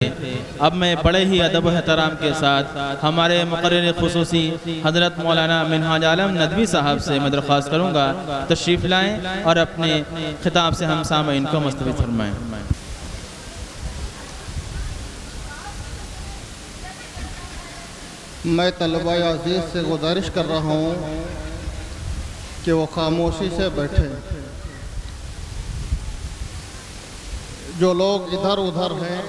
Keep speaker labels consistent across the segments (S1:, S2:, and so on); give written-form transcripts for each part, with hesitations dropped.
S1: اب میں بڑے ہی ادب و احترام کے ساتھ ہمارے مقرر خصوصی حضرت مولانا منہاج عالم ندوی صاحب سے میں درخواست کروں گا تشریف لائیں اور اپنے خطاب سے ہم سامعین کو مستفید فرمائیں۔
S2: میں طلبہ عزیز سے گزارش کر رہا ہوں کہ وہ خاموشی سے بیٹھے۔ جو لوگ ادھر ادھر ہیں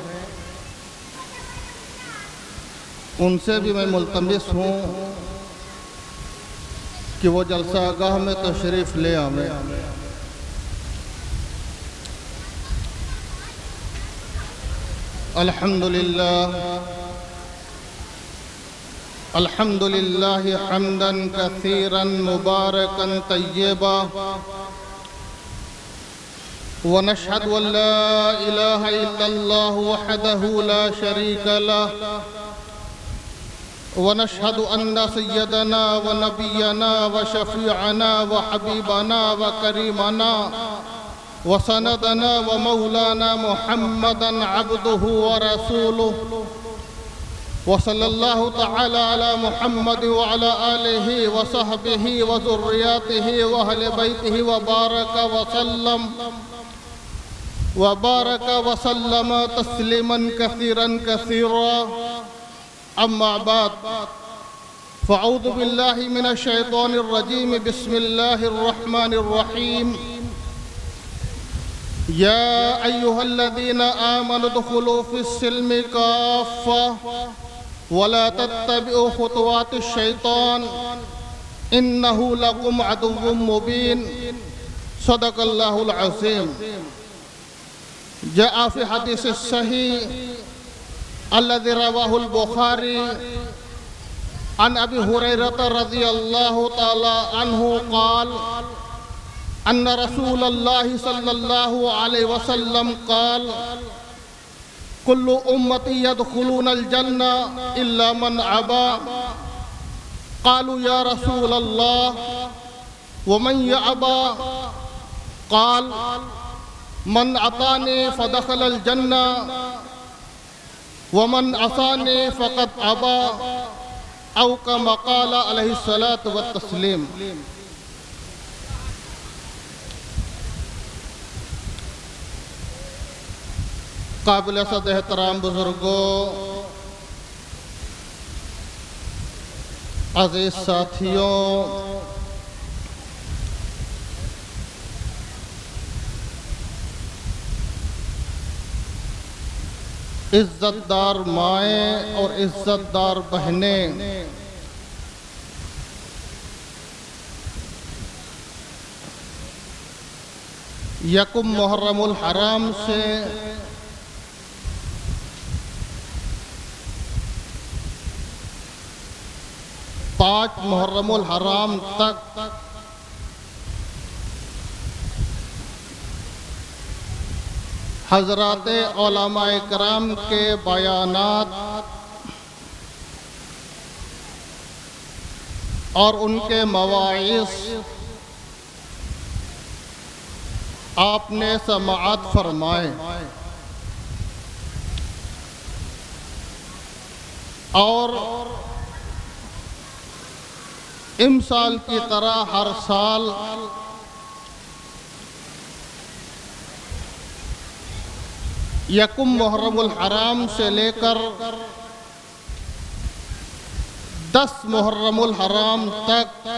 S2: ان سے بھی میں ملتمس ہوں کہ وہ جلسہ گاہ میں تشریف لے آویں۔ الحمد للہ حمدا کثیرا مبارکا طیبا ونشهد ان لا الہ الا اللہ وحدہ لا شریک لہ ونشهد ان سیدنا ونبینا وشفیعنا وحبیبنا وکریمنا وسندنا ومولانا محمدا عبدہ ورسولہ وصلی اللہ تعالی علی محمد وعلی آلہ وصحبہ وذریاتہ واہل بیتہ وبارک وسلم تسلیما کثیرا کثیرا اما بعد فاعوذ باللہ من الشیطان الرجیم بسم اللہ الرحمن الرحیم یا ایہا الذین آمنوا ادخلوا فی السلم کافہ ولا تتبعوا خطوات الشیطان انہ لکم عدو مبین صدق اللہ العظیم۔ جاء في حديث الصحيح الذي رواه البخاري عن أبي هريرة رضي الله تعالى عنه قال أن رسول الله صلى الله عليه وسلم قال كل أمتي يدخلون الجنة إلا من أبى قالوا يا رسول الله ومن يأبى قال من عطاني فدخل الجنة ومن عصاني فقد أبى أو كما قال عليه الصلاة والتسليم۔ قابل صد احترام بزرگوں، عزیز ساتھیوں، عزت دار مائیں اور عزت دار بہنیں، یکم محرم الحرام سے پانچ محرم الحرام تک حضرات علماء کرام کے بیانات اور ان کے مواعظ آپ نے سماعت فرمائے اور امسال کی طرح ہر سال یکم محرم الحرام سے لے کر 10 محرم الحرام تک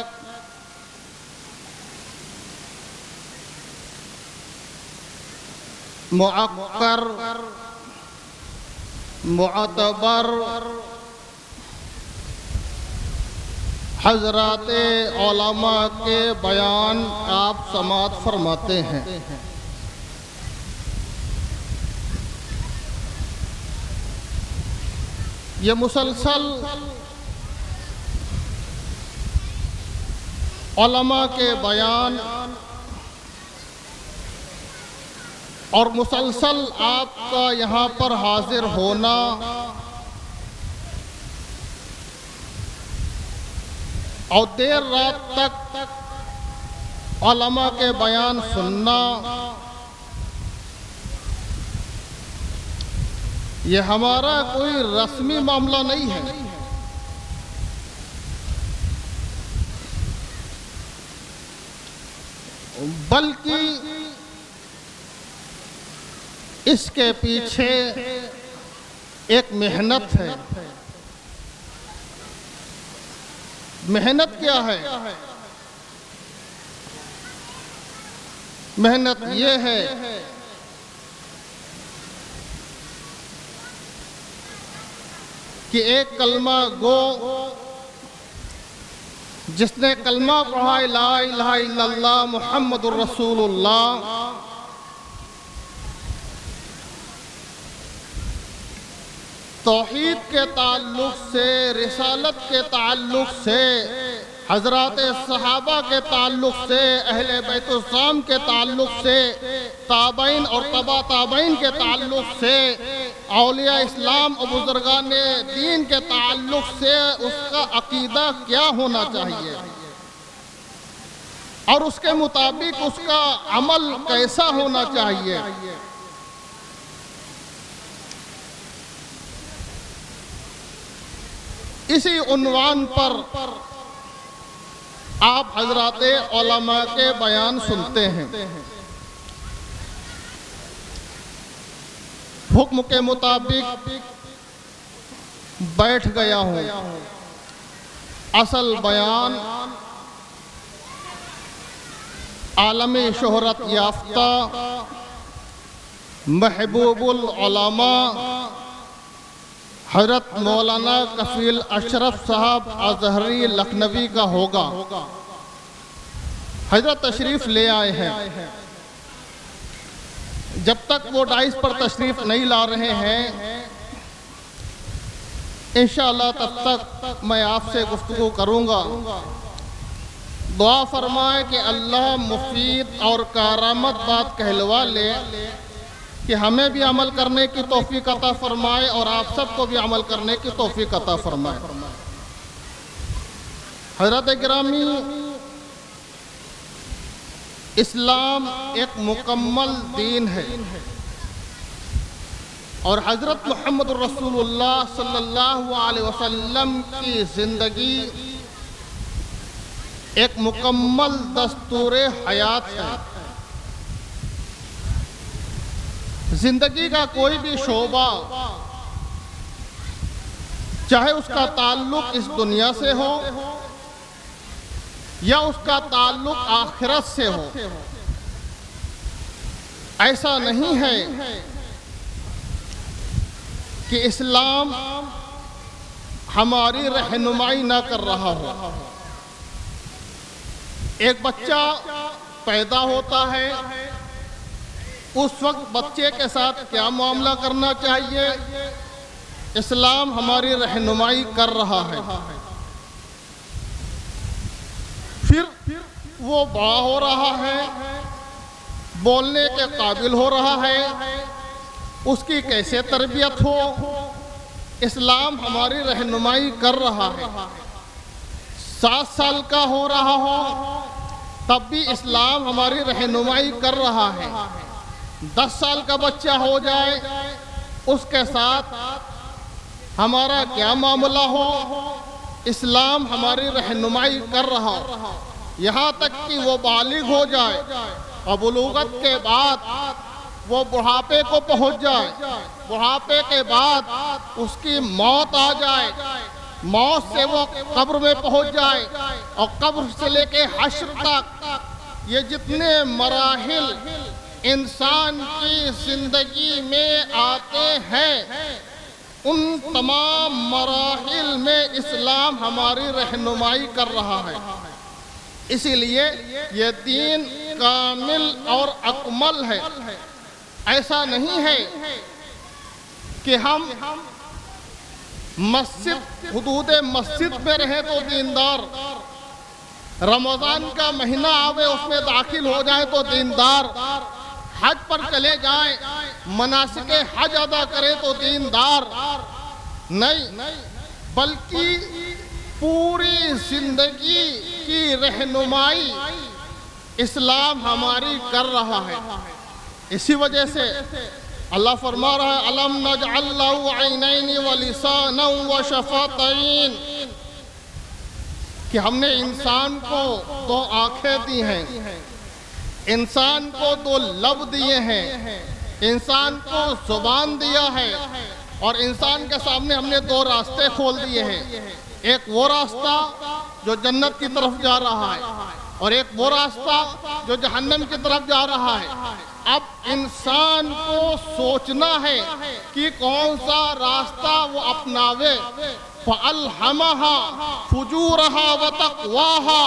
S2: معقر، معتبر حضرات علماء کے بیان آپ سماعت فرماتے ہیں۔ یہ مسلسل علماء کے بیان اور مسلسل آپ کا یہاں پر حاضر ہونا اور دیر رات تک علماء کے بیان سننا یہ ہمارا کوئی رسمی معاملہ نہیں ہے، بلکہ اس کے پیچھے ایک محنت ہے۔ محنت کیا ہے؟ محنت یہ ہے کہ ایک کلمہ گو جس نے کلمہ پڑھا لا الہ الا اللہ محمد الرسول اللہ، توحید کے تعلق سے، رسالت کے تعلق سے، حضرات صحابہ کے تعلق سے، اہل بیت السلام کے تعلق سے، تابعین اور تبع تابعین کے تعلق سے، اولیاء اسلام اور بزرگان دین کے تعلق سے اس کا عقیدہ کیا ہونا چاہیے اور اس کے مطابق اس کا عمل کیسا ہونا چاہیے۔ اسی عنوان پر آپ حضرات علماء کے بیان سنتے ہیں۔ حکم کے مطابق بیٹھ گیا ہوں۔ اصل بیان عالمی شہرت یافتہ محبوب العلماء حضرت مولانا کفیل اشرف صاحب ازہری لکھنوی کا ہوگا۔ حضرت تشریف لے آئے ہیں، جب تک وہ ڈائس پر تشریف نہیں لا رہے ہیں انشاءاللہ تب تک میں آپ سے گفتگو کروں گا۔ دعا فرمائے کہ اللہ مفید اور کارآمد بات کہلوا لے، کہ ہمیں بھی عمل کرنے کی توفیق عطا فرمائے اور آپ سب کو بھی عمل کرنے کی توفیق عطا فرمائے۔ حضرات گرامی، اسلام ایک مکمل دین ہے اور حضرت محمد رسول اللہ صلی اللہ علیہ وسلم کی زندگی ایک مکمل دستور حیات ہے۔ زندگی کا کوئی بھی شعبہ، چاہے اس کا تعلق اس دنیا سے ہو یا اس کا تعلق آخرت سے ہو، ایسا نہیں ہے کہ اسلام ہماری رہنمائی نہ کر رہا ہو۔ ایک بچہ پیدا ہوتا ہے، اس وقت بچے کے ساتھ کیا معاملہ کرنا چاہیے، اسلام ہماری رہنمائی کر رہا ہے۔ پھر وہ بڑا ہو رہا ہے، بولنے کے قابل ہو رہا ہے، اس کی کیسے تربیت ہو، اسلام ہماری رہنمائی کر رہا ہے۔ 7 سال کا ہو رہا ہو تب بھی اسلام ہماری رہنمائی کر رہا ہے۔ 10 سال کا بچہ ہو جائے، اس کے ساتھ ہمارا کیا معاملہ ہو، اسلام ہماری رہنمائی کر رہا ہو۔ یہاں تک کہ وہ بالغ ہو جائے اور بلوغت کے بعد وہ بڑھاپے کو پہنچ جائے، بڑھاپے کے بعد اس کی موت آ جائے، موت سے وہ قبر میں پہنچ جائے اور قبر سے لے کے حشر تک یہ جتنے مراحل انسان کی زندگی میں آتے ہیں، ان تمام مراحل میں اسلام ہماری رہنمائی کر رہا ہے۔ اسی لیے یہ دین کامل اور اکمل ہے۔ ایسا نہیں ہے کہ ہم مسجد، حدود مسجد میں رہیں تو دیندار، رمضان کا مہینہ آوے اس میں داخل ہو جائیں تو دیندار، حج پر چلے جائیں، مناسک حج ادا کریں تو دیندار نہیں، بلکہ پوری زندگی کی رہنمائی اسلام ہماری کر رہا ہے۔ اسی وجہ سے اللہ فرما رہا ہے الم نجعل لہ عینین ولسانا وشفتین، کہ ہم نے انسان کو دو آنکھیں دی ہیں، انسان کو دو لب دیے ہیں، انسان کو زبان دیا ہے، اور انسان کے سامنے ہم نے دو راستے کھول دیے ہیں، ایک وہ راستہ جو جنت کی طرف جا رہا ہے اور ایک وہ راستہ جو جہنم کی طرف جا رہا ہے۔ اب انسان کو سوچنا ہے کہ کون سا راستہ وہ اپناوے۔ فَأَلْهَمَهَا فُجُورَهَا وَتَقْوَاهَا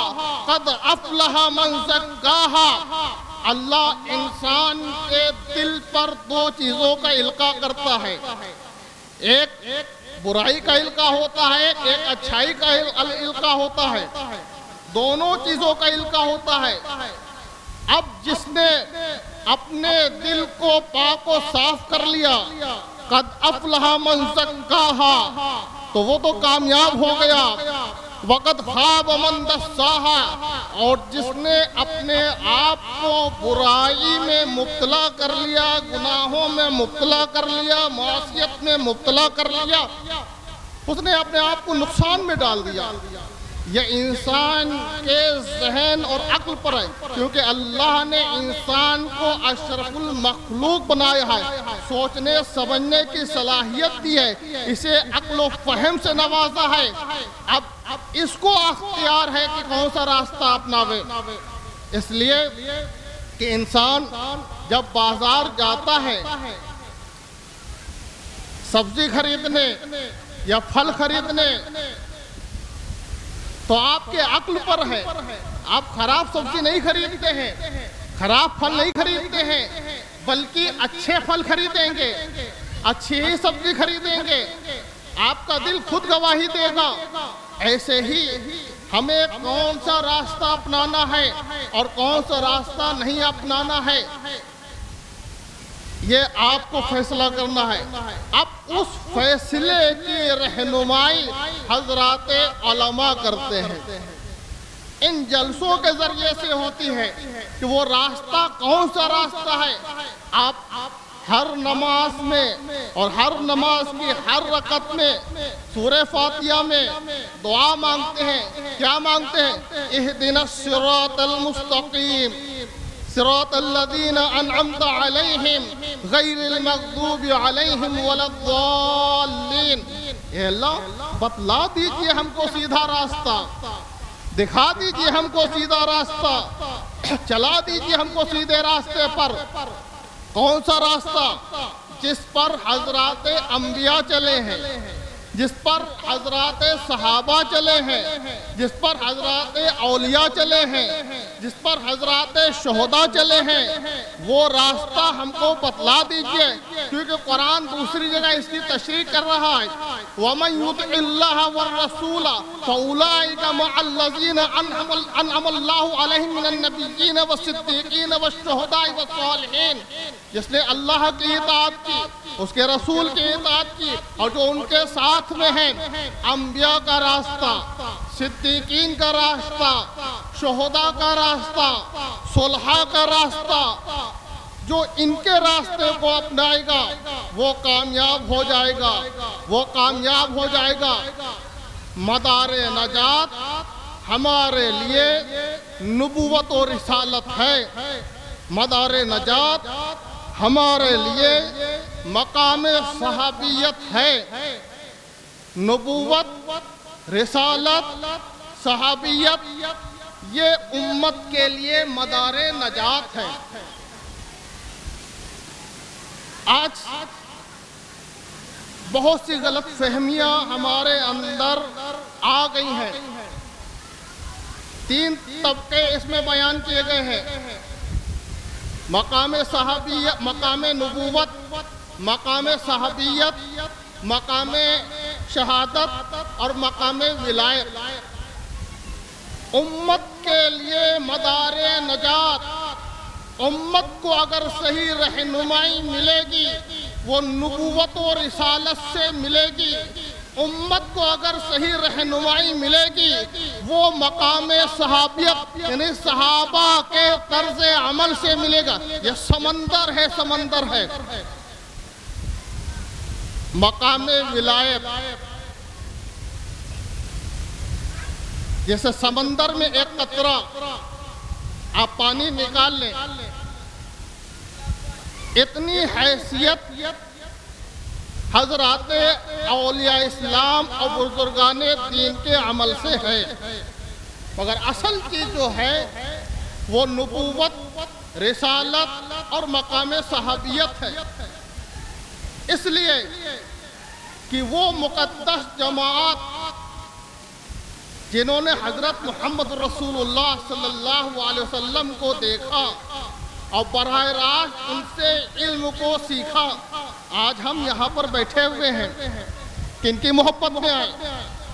S2: قَدْ أَفْلَحَ مَنْ زَكَّاهَا۔ اللہ انسان کے دل پر دو چیزوں کا القاء کرتا ہے، ایک برائی کا القاء ہوتا ہے، ایک اچھائی کا القاء ہوتا ہے، دونوں چیزوں کا القاء ہوتا ہے۔ اب جس نے اپنے دل کو پاک و صاف کر لیا، قد افلح من زکاہا، تو وہ تو کامیاب ہو گیا، وقد خاب من دساہا، اور جس نے اپنے آپ کو برائی میں مبتلا کر لیا، گناہوں میں مبتلا کر لیا، معصیت میں مبتلا کر لیا، اس نے اپنے آپ کو نقصان میں ڈال دیا۔ یہ انسان کے ذہن اور عقل پر ہے، کیونکہ اللہ نے انسان کو اشرف المخلوق بنایا ہے، سوچنے سمجھنے کی صلاحیت دی ہے، اسے عقل و فہم سے نوازا ہے۔ اب اس کو اختیار ہے کہ کون سا راستہ اپناوے۔ اس لیے کہ انسان جب بازار جاتا ہے سبزی خریدنے یا پھل خریدنے، تو آپ کے عقل پر ہے، آپ خراب سبزی نہیں خریدتے ہیں، خراب پھل نہیں خریدتے ہیں، بلکہ اچھے پھل خریدیں گے، اچھی ہی سبزی خریدیں گے، آپ کا دل خود گواہی دے گا۔ ایسے ہی ہمیں کون سا راستہ اپنانا ہے اور کون سا راستہ نہیں اپنانا ہے، یہ آپ کو فیصلہ کرنا ہے۔ اب اس فیصلے کی رہنمائی حضرات علماء کرتے ہیں، ان جلسوں کے ذریعے سے ہوتی ہے کہ وہ راستہ کون سا راستہ ہے۔ آپ ہر نماز میں اور ہر نماز کی ہر رکعت میں سورہ فاتحہ میں دعا مانگتے ہیں، کیا مانگتے ہیں؟ اہدنا الصراط المستقیم صراط الذین انعمت علیہم غیر المغضوب علیہم ولا الضالین۔ اے اللہ بتلا دیجئے ہم کو سیدھا راستہ، دکھا دیجئے ہم کو سیدھا راستہ، چلا دیجئے ہم کو سیدھے راستے پر۔ کون سا راستہ؟ جس پر حضرات انبیاء چلے ہیں، جس پر حضرات صحابہ چلے ہیں، جس پر حضرات اولیاء چلے ہیں، جس پر حضرات شہداء چلے ہیں، وہ راستہ ہم کو بتلا دیجئے، کیونکہ قرآن دوسری جگہ اس کی تشریح کر رہا ہے۔ وَمَن يُطِعِ اللَّهَ وَالرَّسُولَ فَأُولَٰئِكَ مَعَ الَّذِينَ أَنْعَمَ اللَّهُ عَلَيْهِم مِّنَ النَّبِيِّينَ وَالصِّدِّيقِينَ وَالشُّهَدَاءِ وَالصَّالِحِينَ۔ جس نے اللہ کی اطاعت کی، اس کے رسول کی اطاعت کی، اور جو ان کے ساتھ میں ہیں، انبیاء کا راستہ، صدیقین کا راستہ، شہداء کا راستہ، صلحاء کا راستہ، جو ان کے راستے کو اپنائے گا وہ کامیاب ہو جائے گا، وہ کامیاب ہو جائے گا۔ مدار نجات ہمارے لیے نبوت و رسالت ہے، مدار نجات ہمارے لیے مقام صحابیت ہے۔ نبوت، رسالت، صحابیت یہ امت کے لیے مدار نجات ہے۔ آج بہت سی غلط فہمیاں ہمارے اندر آ گئی ہیں، تین طبقے اس میں بیان کیے گئے ہیں: مقام صحابیت، مقام نبوت، مقام صحابیت، مقام شہادت اور مقام ولایت۔ امت کے لیے مدار نجات، امت کو اگر صحیح رہنمائی ملے گی وہ نبوت و رسالت سے ملے گی، امت کو اگر صحیح رہنمائی ملے گی وہ مقام صحابیت یعنی صحابہ کے طرز عمل سے ملے گا۔ یہ سمندر ہے، سمندر ہے، مقام ولایت، جیسے سمندر میں ایک قطرہ آپ پانی نکال لیں، اتنی حیثیت حضرات اولیاء اسلام اور بزرگان دین کے عمل سے ہے، مگر اصل چیز جو ہے وہ نبوت، رسالت اور مقام صحابیت ہے۔ اس لیے کہ وہ مقدس جماعت جنہوں نے حضرت محمد رسول اللہ صلی اللہ علیہ وسلم کو دیکھا اور براہ راست ان سے علم کو سیکھا، آج ہم یہاں پر بیٹھے ہوئے ہیں، کن کی محبت میں آئے؟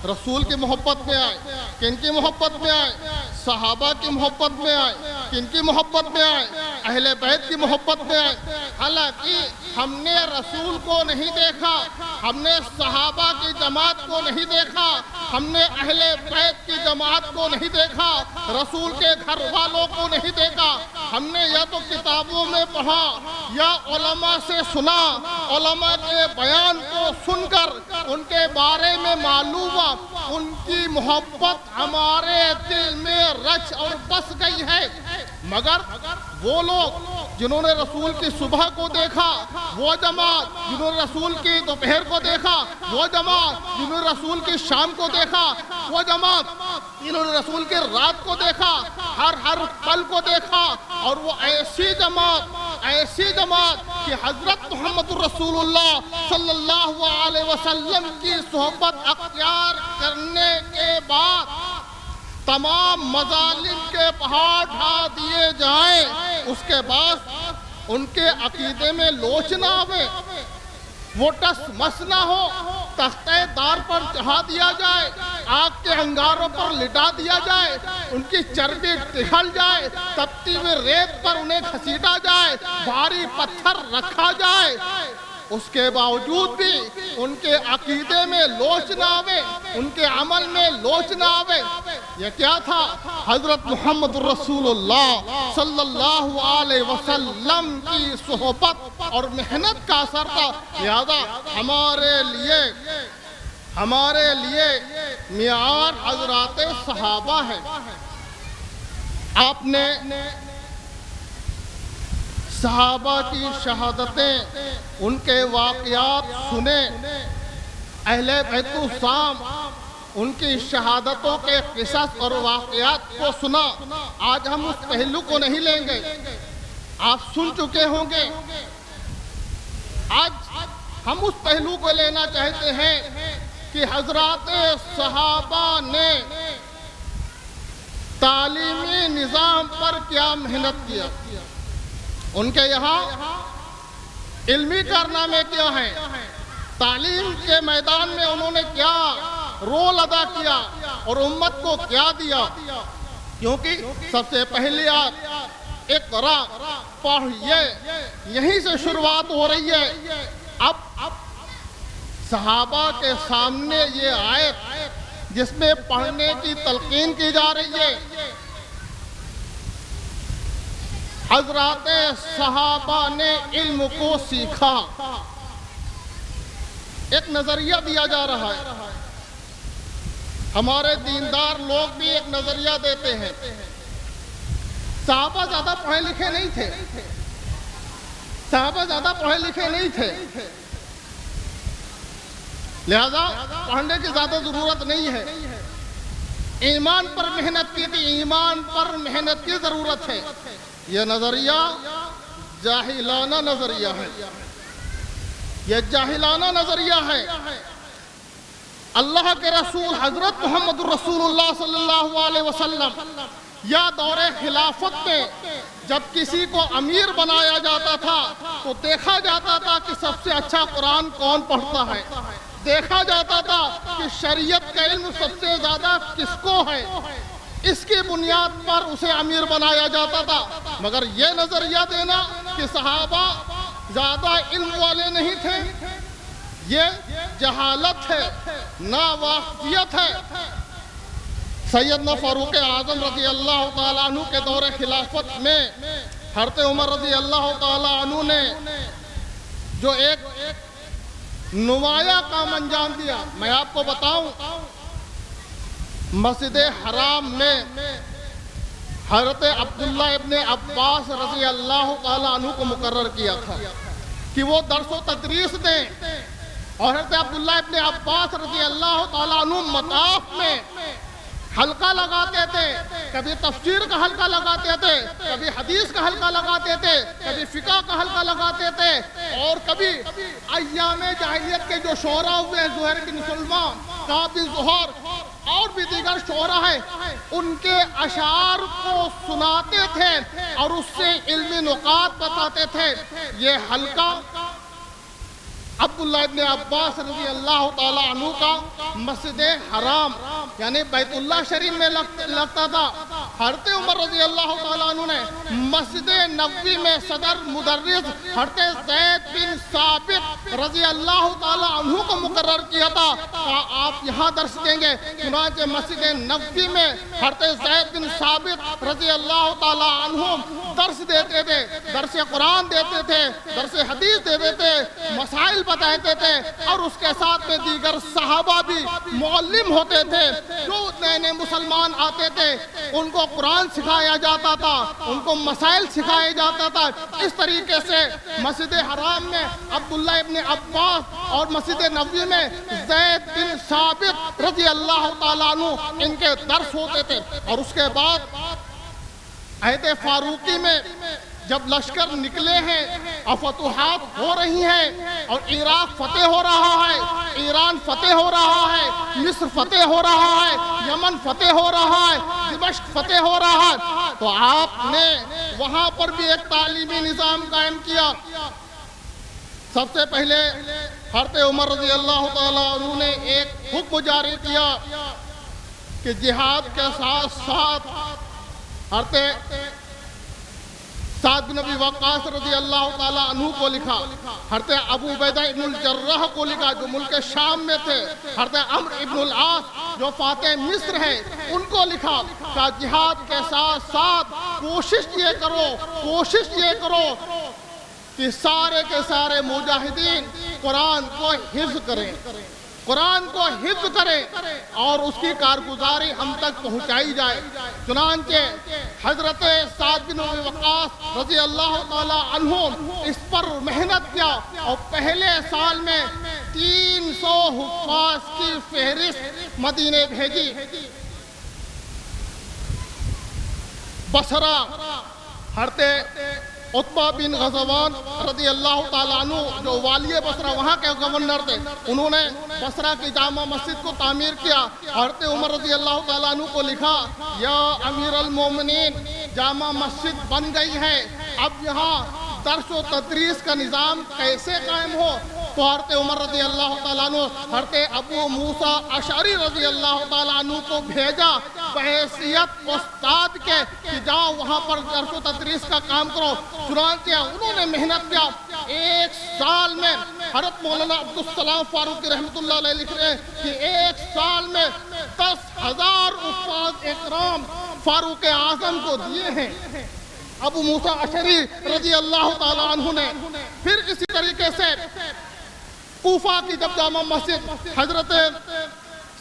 S2: رسول کی محبت میں آئے۔ کن کی محبت میں آئے؟ صحابہ کی محبت میں آئے۔ کن کی محبت میں آئے؟ اہل بیت کی محبت میں آئے۔ حالانکہ ہم نے رسول کو نہیں دیکھا، ہم نے صحابہ کی جماعت کو نہیں دیکھا، ہم نے اہل بیت کی جماعت کو نہیں دیکھا، رسول کے گھر والوں کو نہیں دیکھا، ہم نے یا تو کتابوں میں پڑھا یا علماء سے سنا، علماء کے بیان کو سن کر ان کے بارے میں معلوم ہوا، ان کی محبت ہمارے دل میں رچ اور بس گئی ہے۔ مگر وہ لوگ جنہوں نے رسول کی صبح کو دیکھا، وہ جماعت جنہوں نے رسول کی دوپہر کو دیکھا، وہ جماعت جنہوں نے رسول کی شام کو دیکھا، وہ جماعت جنہوں نے رسول کی رات کو دیکھا، ہر پل کو دیکھا، اور وہ ایسی جماعت کہ حضرت محمد رسول اللہ صلی اللہ علیہ وسلم کی صحبت اختیار کرنے کے بعد تمام مظالم کے پہاڑ ڈھا دیے جائیں، اس کے بعد ان کے عقیدے میں لوچ نہ آوے، وہ ٹس مس نہ ہو، تختہ دار پر چڑھا دیا جائے، آگ کے انگاروں پر لٹا دیا جائے، ان کی چربی پگھل جائے، تپتی ہوئی ریت پر انہیں گھسیٹا جائے، بھاری پتھر رکھا جائے، اس کے باوجود بھی ان کے عقیدے میں لوچ نہ آوے، ان کے عمل میں لوچ نہ آوے۔ یہ کیا تھا؟ حضرت محمد رسول اللہ صلی اللہ علیہ وسلم کی صحبت اور محنت کا اثر تھا۔ لہذا ہمارے لیے معیار حضرات صحابہ ہے۔ آپ نے صحابہ کی شہادتیں، ان کے واقعات سنے، اہل بیت السلام ان کی شہادتوں کے قصص اور واقعات کو سنا۔ آج ہم اس پہلو کو نہیں لیں گے، آپ سن چکے ہوں گے۔ آج ہم اس پہلو کو لینا چاہتے ہیں کہ حضرات صحابہ نے تعلیمی نظام پر کیا محنت کیا، ان کے یہاں علمی کارنامے کیا ہیں، تعلیم کے میدان میں انہوں نے کیا رول ادا کیا اور امت کو کیا دیا۔ کیونکہ سب سے پہلی آیت اقرا پڑھیے، یہیں سے شروعات ہو رہی ہے۔ اب صحابہ کے سامنے یہ آیت جس میں پڑھنے کی تلقین کی جا رہی ہے، حضرات صحابہ نے علم کو سیکھا، ایک نظریہ دیا جا رہا ہے۔ ہمارے دیندار لوگ بھی ایک نظریہ دیتے ہیں، صحابہ زیادہ پڑھے لکھے نہیں تھے، صحابہ زیادہ پڑھے لکھے نہیں تھے، لہذا پڑھنے کی زیادہ ضرورت نہیں ہے، ایمان پر محنت کی تھی، ایمان پر محنت کی ضرورت ہے۔ یہ نظریہ جاہلانہ نظریہ ہے، یہ جاہلانہ نظریہ ہے۔ اللہ کے رسول حضرت محمد رسول اللہ صلی اللہ علیہ وسلم یا دور خلافت میں جب کسی کو امیر بنایا جاتا تھا تو دیکھا جاتا تھا کہ سب سے اچھا قرآن کون پڑھتا ہے، دیکھا جاتا تھا کہ شریعت کا علم سب سے زیادہ کس کو ہے، اس کی بنیاد پر اسے امیر بنایا جاتا تھا۔ مگر یہ نظریہ دینا کہ صحابہ زیادہ علم والے نہیں تھے، یہ جہالت ہے، ناواقفیت ہے۔ سیدنا فاروق اعظم رضی اللہ تعالیٰ عنہ کے دور خلافت میں حضرت عمر رضی اللہ تعالیٰ عنہ نے جو ایک نمایاں کام انجام دیا۔ میں آپ کو بتاؤں، مسجد حرام میں حضرت عبداللہ ابن عباس رضی اللہ تعالیٰ عنہ کو مقرر کیا تھا کہ وہ درس و تدریس دیں، اور حضرت عبداللہ ابن عباس رضی اللہ تعالیٰ عنہ مطاف میں حلقہ لگاتے تھے، کبھی تفسیر کا حلقہ لگاتے تھے، کبھی حدیث کا حلقہ لگاتے تھے، کبھی فقہ کا حلقہ لگاتے تھے، اور کبھی ایام جاہلیت کے جو شعراء ہوئے ہیں، زہیر بن سلمان، کعب بن زہر اور بھی دیگر شعراء ہیں، ان کے اشعار کو سناتے تھے اور اس سے علمی نکات بتاتے تھے۔ یہ حلقہ عبداللہ ابن عباس رضی اللہ تعالیٰ عنہ کا مسجد حرام یعنی بیت اللہ شریف میں لگتا تھا۔ حضرت عمر رضی اللہ تعالیٰ عنہ نے مسجد نبوی میں صدر مدرس حضرت زید بن ثابت رضی اللہ تعالیٰ عنہ کو مقرر کیا تھا کہ آپ یہاں درس دیں گے۔ چنانچہ مسجد نبوی میں حضرت زید بن ثابت رضی اللہ تعالیٰ عنہ درس دیتے تھے، درس قرآن دیتے تھے، درس حدیث دیتے تھے، مسائل بتاتے تھے، اور اس کے ساتھ میں دیگر صحابہ بھی معلم ہوتے تھے۔ جو نئے نئے مسلمان آتے تھے ان کو قرآن سکھایا جاتا تھا، ان کو مسائل سکھایا جاتا تھا۔ اس طریقے سے مسجد حرام میں عبداللہ ابن عباس اور مسجد نبوی میں زید بن ثابت رضی اللہ تعالیٰ عنہ ان کے درس ہوتے تھے۔ اور اس کے بعد عہد فاروقی میں جب لشکر نکلے ہیں اور فتوحات ہو رہی ہیں اور عراق فتح ہو رہا ہے، ایران فتح ہو رہا ہے، مصر فتح ہو رہا ہے، یمن فتح ہو رہا ہے، دمشق فتح ہو رہا ہے، تو آپ نے وہاں پر بھی ایک تعلیمی نظام قائم کیا۔ سب سے پہلے حضرت عمر رضی اللہ تعالیٰ عنہ نے ایک حکم جاری کیا کہ جہاد کے ساتھ ساتھ حضرت سعد بن ابی وقاص رضی اللہ تعالیٰ عنہ کو لکھا، حضرت ابو عبیدہ ابن الجراح کو لکھا جو ملک شام میں تھے، حضرت عمرو ابن العاص جو فاتح مصر ہیں ان کو لکھا کہ جہاد کے ساتھ ساتھ کوشش یہ کرو کہ سارے کے سارے مجاہدین قرآن کو حفظ کریں، قرآن کو حفظ کریں اور اس کی کارگزاری ہم تک پہنچائی جائے۔ چنانچہ حضرت سعد بن ابی وقاص رضی اللہ تعالی عنہ اس پر محنت کیا اور پہلے سال میں 300 حفاظ کی فہرست مدینے بھیجی۔ بصرہ حضرت عتبہ بن غزوان رضی اللہ تعالیٰ عنہ جو والی بصرہ وہاں کے گورنر تھے، انہوں نے بصرہ کی جامع مسجد کو تعمیر کیا۔ حضرت عمر رضی اللہ تعالیٰ عنہ کو لکھا، یا امیر المومنین جامع مسجد بن گئی ہے، اب یہاں درس و تدریس کا نظام کیسے قائم ہو؟ تو حضرت عمر رضی اللہ تعالیٰ عنہ حضرت ابو موسیٰ اشعری رضی اللہ تعالیٰ عنہ کو بھیجا بحیثیت استاد کے کہ جاؤ وہاں پر درس و تدریس کا کام کرو۔ چنانچہ انہوں نے محنت کیا، ایک سال میں حضرت مولانا عبدالسلام فاروقی رحمۃ اللہ علیہ لکھ رہے ہیں کہ ایک سال میں 10,000 استاد اکرام فاروق اعظم کو دیے ہیں ابو موسیٰ اشعری رضی اللہ تعالیٰ عنہ نے۔ پھر اسی طریقے سے کوفہ کی جب جامع مسجد حضرت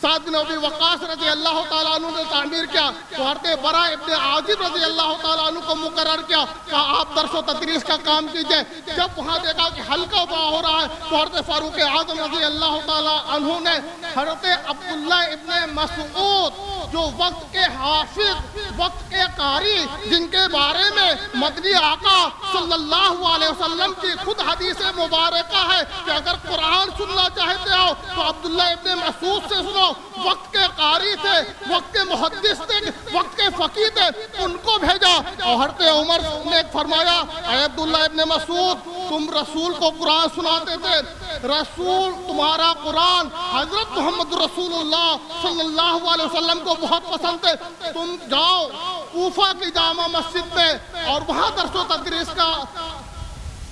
S2: سعد بن ابی وقاص رضی اللہ تعالیٰ عنہ نے تعمیر کیا تو حضرت براء ابن عازب رضی اللہ تعالیٰ عنہ کو مقرر کیا کہ آپ درس و تدریس کا کام کیجئے۔ جب وہاں دیکھا کہ حلقہ بڑا ہو رہا ہے تو حضرت فاروق اعظم رضی اللہ تعالیٰ عنہ نے حضرت عبداللہ ابن مسعود جو وقت کے حافظ، وقت کے قاری، جن کے بارے میں مدنی آقا صلی اللہ علیہ وسلم کی خود حدیث مبارکہ ہے کہ اگر قرآن سننا چاہتے ہو تو عبداللہ ابن مسعود سے سنو، وقت کے قاری تھے، وقت کے محدث تھے، وقت کے فقیہ تھے، ان کو بھیجا۔ اور حضرت عمر نے فرمایا، اے عبداللہ ابن مسعود تم رسول کو قرآن سناتے تھے، رسول تمہارا قرآن حضرت محمد رسول اللہ صلی اللہ علیہ وسلم کو بہت پسند ہے، تم جاؤ کوفہ کی جامع مسجد میں اور وہاں درس و تدریس کا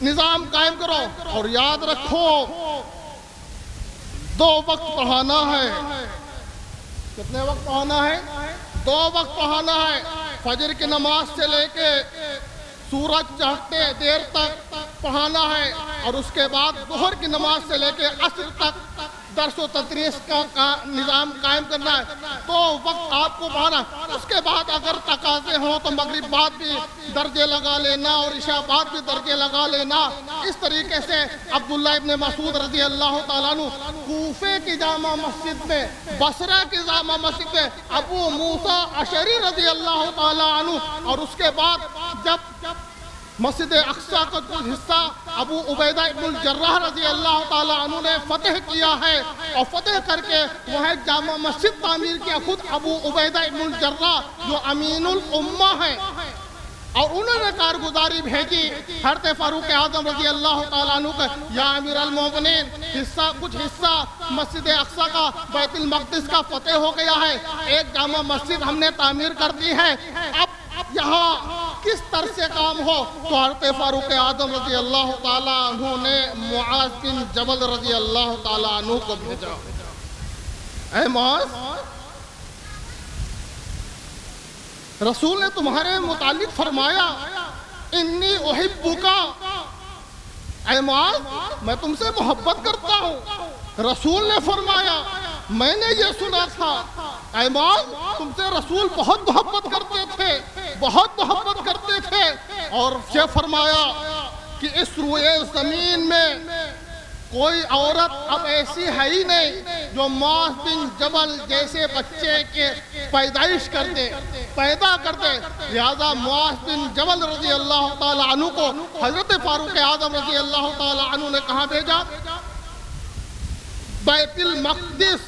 S2: نظام قائم کرو، اور یاد رکھو 2 وقت پڑھانا ہے۔ کتنے وقت پڑھانا ہے؟ 2 وقت پڑھانا ہے، فجر کی نماز سے لے کے سورج چڑھتے دیر تک پڑھانا ہے اور اس کے بعد ظہر کی نماز سے لے کے عصر تک درس و تدریس کا نظام قائم کرنا ہے، تو وقت آپ کو پڑھانا۔ اس کے بعد اگر تقاضے ہوں تو مغرب بعد بھی درجے لگا لینا اور عشاء بعد بھی درجے لگا لینا۔ اس طریقے سے عبداللہ ابن مسعود رضی اللہ تعالیٰ عنہ کوفے کی جامع مسجد میں، بصرہ کی جامع مسجد میں ابو موسیٰ اشعری رضی اللہ تعالیٰ عنہ، اور اس کے بعد جب مسجد اقصیٰ کا کچھ حصہ ابو عبیدہ ابن الجراح رضی اللہ تعالیٰ عنہ نے فتح کیا ہے، اور فتح کر کے وہ ہے جامع مسجد تعمیر کیا خود ابو عبیدہ ابن الجراح جو امین الامہ ہے، اور انہوں نے کارگزاری بھیجی حضرت فاروق اعظم رضی اللہ تعالیٰ عنہ کا، یا امیر المومنین کچھ حصہ مسجد اقصیٰ کا بیت المقدس کا فتح ہو گیا ہے، ایک جامع مسجد ہم نے تعمیر کر دی ہے، اب یہاں کس طرح سے کام ہو؟ تو حضرت فاروق اعظم رضی اللہ تعالیٰ عنہ نے معاذ بن جبل رضی اللہ تعالیٰ عنہ کو بھیجا۔ اے معاذ، رسول نے تمہارے متعلق فرمایا انی احبک، اے معاذ میں تم سے محبت کرتا ہوں۔ رسول نے فرمایا میں نے یہ سنا تھا اے معاذ تم سے رسول بہت محبت کرتے تھے، بہت محبت کرتے تھے، اور یہ فرمایا کہ اس روئے زمین میں کوئی عورت اب ایسی ہے ہی نہیں جو معاذ بن جبل جیسے بچے کے پیدائش پیدا کرتے، لہذا معاذ بن جبل رضی اللہ تعالی عنہ کو حضرت فاروق اعظم رضی اللہ تعالی عنہ نے کہاں بھیجا؟ بیت المقدس،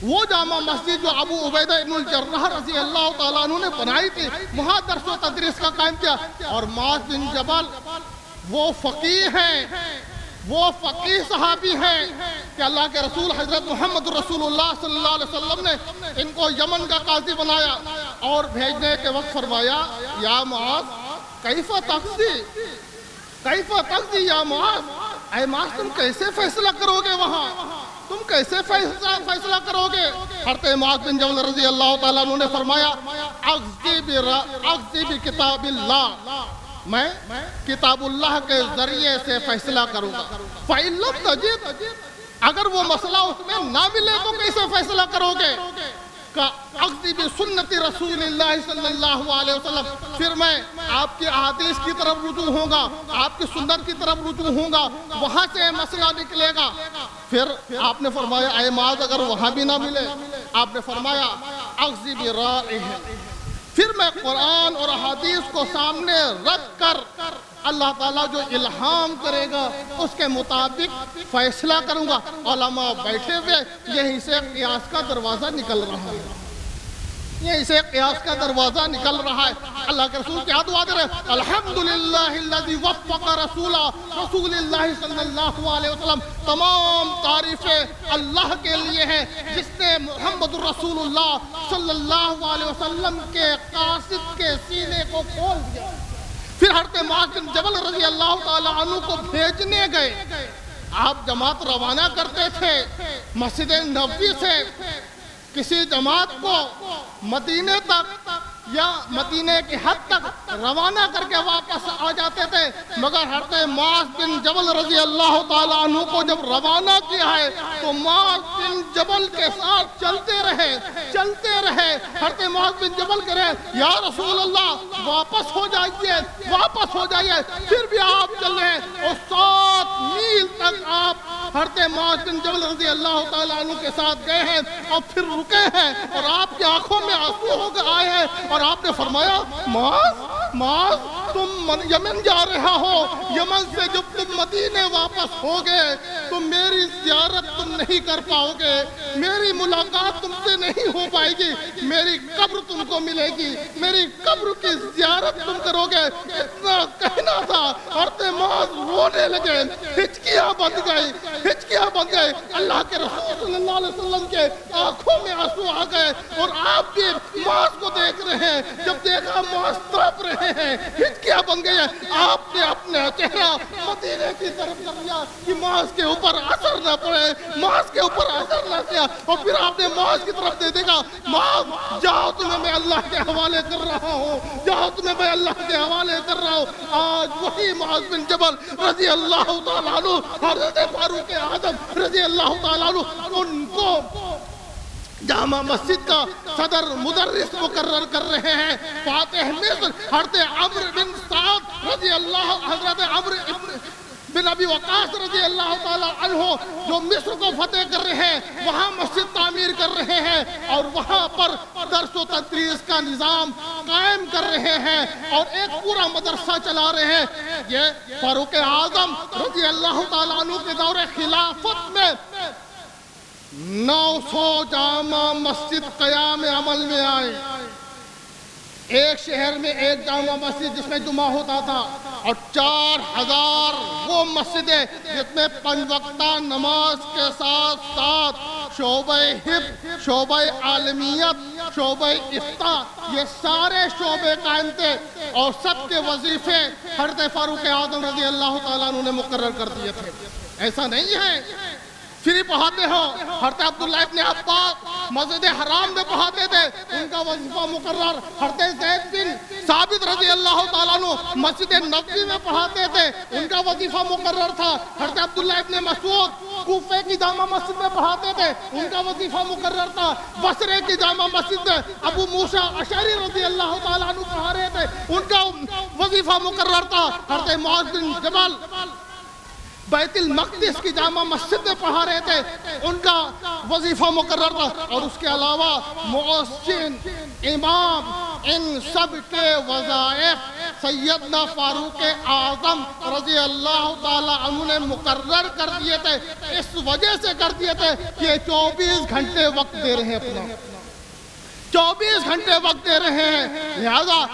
S2: وہ جامع مسجد جو ابو عبیدہ ابن الجراح رضی اللہ تعالیٰ عنہ نے بنائی تھی، وہاں درس و تدریس کا قائم کیا۔ اور معاذ بن جبل وہ فقیہ ہیں، وہ فقیہ صحابی ہیں کہ اللہ کے رسول حضرت محمد رسول اللہ صلی اللہ علیہ وسلم نے ان کو یمن کا قاضی بنایا، اور بھیجنے کے وقت فرمایا یا معاذ کیف تقضی یا معاذ، اے معاذ تم کیسے فیصلہ کرو گے وہاں، تم کیسے فیصلہ کرو گے؟ حضرت معاذ بن جبل رضی اللہ تعالیٰ عنہ نے فرمایا اقضی بکتاب اللہ، میں کتاب اللہ کے ذریعے سے فیصلہ کروں گا۔ فَإِن لَمْ تَجِدْ، اگر وہ مسئلہ اس میں نہ ملے تو کیسے فیصلہ کرو گے؟ اقضی بسنت رسول اللہ صلی اللہ علیہ وسلم، پھر میں آپ کی احادیث کی طرف رجوع ہوں گا، آپ کی سنت کی طرف رجوع ہوں گا، وہاں سے مسئلہ نکلے گا۔ پھر آپ نے فرمایا اے معاذ اگر وہاں بھی نہ ملے، آپ نے فرمایا اقضی برائہ، پھر میں قرآن اور احادیث کو سامنے رکھ کر اللہ تعالیٰ جو الہام کرے گا اس کے مطابق فیصلہ کروں گا۔ علماء بیٹھے ہوئے یہیں سے قیاس کا دروازہ نکل رہا ہے، یہیں سے قیاس کا دروازہ نکل رہا ہے۔ اللہ کے رسول کیا دعا دے رہے ہیں؟ الحمدللہ الذی وفق رسول اللہ صلی اللہ علیہ وسلم، تمام تعریفیں اللہ کے لیے ہیں جس نے محمد رسول اللہ صلی اللہ علیہ وسلم کے قاصد کے سینے کو کھول دیا۔ پھر حضرت معاذ بن جبل رضی اللہ تعالیٰ عنہ کو بھیجنے گئے، آپ جماعت روانہ کرتے تھے مسجد نبوی سے، کسی جماعت کو مدینے تک یا مدینے کی حد تک روانہ کر کے واپس آ جاتے تھے، مگر حضرت معاذ بن جبل رضی اللہ تعالیٰ عنہ کو جب روانہ کیا ہے تو معاذ بن جبل کے ساتھ چلتے رہے۔ حضرت معاذ بن جبل کہہ رہے یا رسول اللہ واپس ہو جائیے، پھر بھی آپ چل رہے ہیں، اور 7 میل تک آپ حضرت معاذ بن جبل رضی اللہ تعالیٰ عنہ کے ساتھ گئے ہیں، اور پھر رکے ہیں، اور آپ کی آنکھوں میں آنسو ہو کر آئے ہیں، اور آپ نے فرمایا معاذ تم یمن جا رہا ہو، یمن سے جب تم مدینے واپس ہوگے تو میری زیارت تم نہیں کر پاؤ گے، میری ملاقات تم سے نہیں ہو پائے گی، میری قبر تم کو ملے گی، میری قبر کی زیارت تم کرو گے۔ اتنا کہنا تھا، حضرت معاذ رونے لگے، ہچکیاں بن گئے، اللہ کے رسول صلی اللہ علیہ وسلم کے آنکھوں میں آنسو آ گئے، اور آپ بھی معاذ کو دیکھ رہے ہیں، جب دیکھا معاذ تڑپ رہے ہیں، ہچکیاں بن گئی ہیں، آپ نے اپنا چہرہ مدینے کی طرف کر لیا کہ معاذ کے اوپر اثر نہ پڑے، معاذ کے اوپر اثر نہ کیا اور پھر آپ نے معاذ کی طرف دے دیکھا، معاذ جاؤ تمہیں میں اللہ کے حوالے کر رہا ہوں، جاؤ تمہیں میں اللہ کے حوالے کر رہا ہوں۔ آج وہی معاذ بن جبل رضی اللہ تعالیٰ عنہ، حضرت فاروق اعظم رضی اللہ تعالیٰ عنہ، ان کو جامع مسجد کا صدر مدرس مقرر کر رہے ہیں۔ فاتح مصر حضرت عمرو بن سعد رضی اللہ، حضرت عمرو بن ابی وقاص رضی اللہ تعالیٰ عنہ جو مصر کو فتح کر رہے ہیں، وہاں مسجد تعمیر کر رہے ہیں اور وہاں پر درس و تدریس کا نظام قائم کر رہے ہیں اور ایک پورا مدرسہ چلا رہے ہیں۔ یہ فاروق اعظم رضی اللہ تعالیٰ عنہ کے دور خلافت میں 900 جامع مسجد قیام عمل میں آئے۔ ایک شہر میں ایک جامع مسجد جس میں جمعہ ہوتا تھا، اور 4000 وہ مسجدیں جس میں 5 وقتہ نماز کے ساتھ ساتھ شعبہ حفظ، شعبہ عالمیت، شعبہ افتاء، یہ سارے شعبے قائم تھے اور سب کے وظیفے حضرت فاروق اعظم رضی اللہ تعالیٰ عنہ نے مقرر کر دیے تھے۔ ایسا نہیں ہے فری پڑھاتے ہو، حضرت عبداللہ ابن عباس مسجد حرام میں پڑھاتے تھے، ان کا وظیفہ مقرر۔ حضرت زید بن ثابت رضی اللہ تعالیٰ عنہ مسجد نبوی میں پڑھاتے تھے، ان کا وظیفہ مقرر تھا۔ حضرت عبداللہ ابن مسعود کوفے کی جامع مسجد میں پڑھاتے تھے، ان کا وظیفہ مقرر تھا۔ بصرے کی جامع مسجد میں ابو موسیٰ اشعری رضی اللہ تعالیٰ عنہ پڑھا رہے تھے، ان کا وظیفہ مقرر تھا۔ حضرت معاذ بن جبل بیت المقدس کی جامع مسجد میں پڑھا رہے تھے، ان کا وظیفہ مقرر تھا۔ اور اس کے علاوہ مؤذن، امام، ان سب کے وظائف سیدنا فاروق اعظم رضی اللہ تعالی عنہ نے مقرر کر دیے تھے۔ اس وجہ سے کر دیے تھے کہ یہ 24 گھنٹے وقت دے رہے ہیں، اپنا 24 گھنٹے وقت دے رہے ہیں، لہذا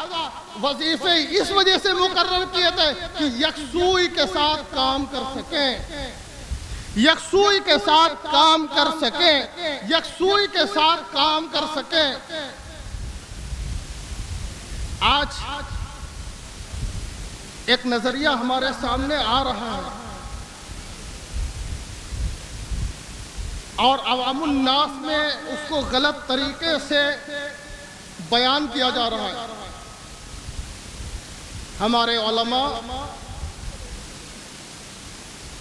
S2: وظیفے اس وجہ سے مقرر کیے تھے کہ یکسوئی کے ساتھ کام کر سکیں، یکسوئی کے ساتھ کام کر سکیں، یکسوئی کے ساتھ کام کر سکیں۔ آج ایک نظریہ ہمارے سامنے آ رہا ہے اور عوام الناس میں اس کو غلط طریقے سے بیان کیا جا رہا ہے۔ ہمارے علماء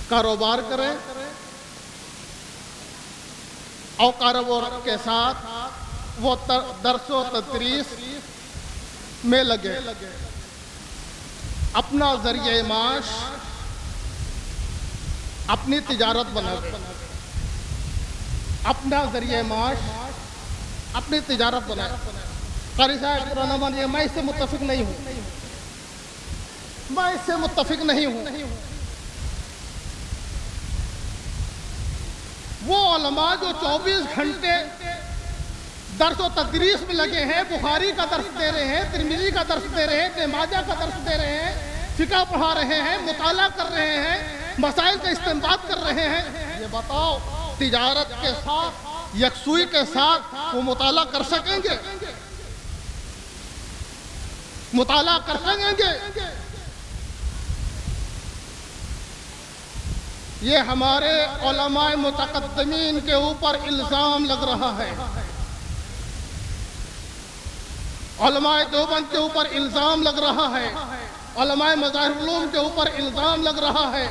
S2: کاروبار کریں اور کاروبار کے ساتھ وہ درس و تدریس میں لگے، اپنا ذریعہ معاش، اپنی تجارت بنائے، اپنا ذریعہ معاش، اپنی تجارت بنائے۔ قاری صاحب پرانا مانیے، میں اس سے متفق نہیں ہوں، میں اس سے متفق نہیں ہوں۔ وہ علماء جو 24 گھنٹے درس و تدریس میں لگے ہیں، بخاری کا درس دے رہے ہیں، ترمذی کا درس دے رہے ہیں، ابن ماجہ کا درس دے رہے ہیں، فقہ پڑھا رہے ہیں، مطالعہ کر رہے ہیں، مسائل کا استنباط کر رہے ہیں، یہ بتاؤ تجارت کے ساتھ، یکسوئی کے ساتھ وہ مطالعہ کر سکیں گے؟ مطالعہ کر سکیں گے؟ یہ ہمارے علماء متقدمین کے اوپر الزام لگ رہا ہے، علماء دیوبند کے اوپر الزام لگ رہا ہے، علماء مظاہر العلوم کے اوپر الزام لگ رہا ہے،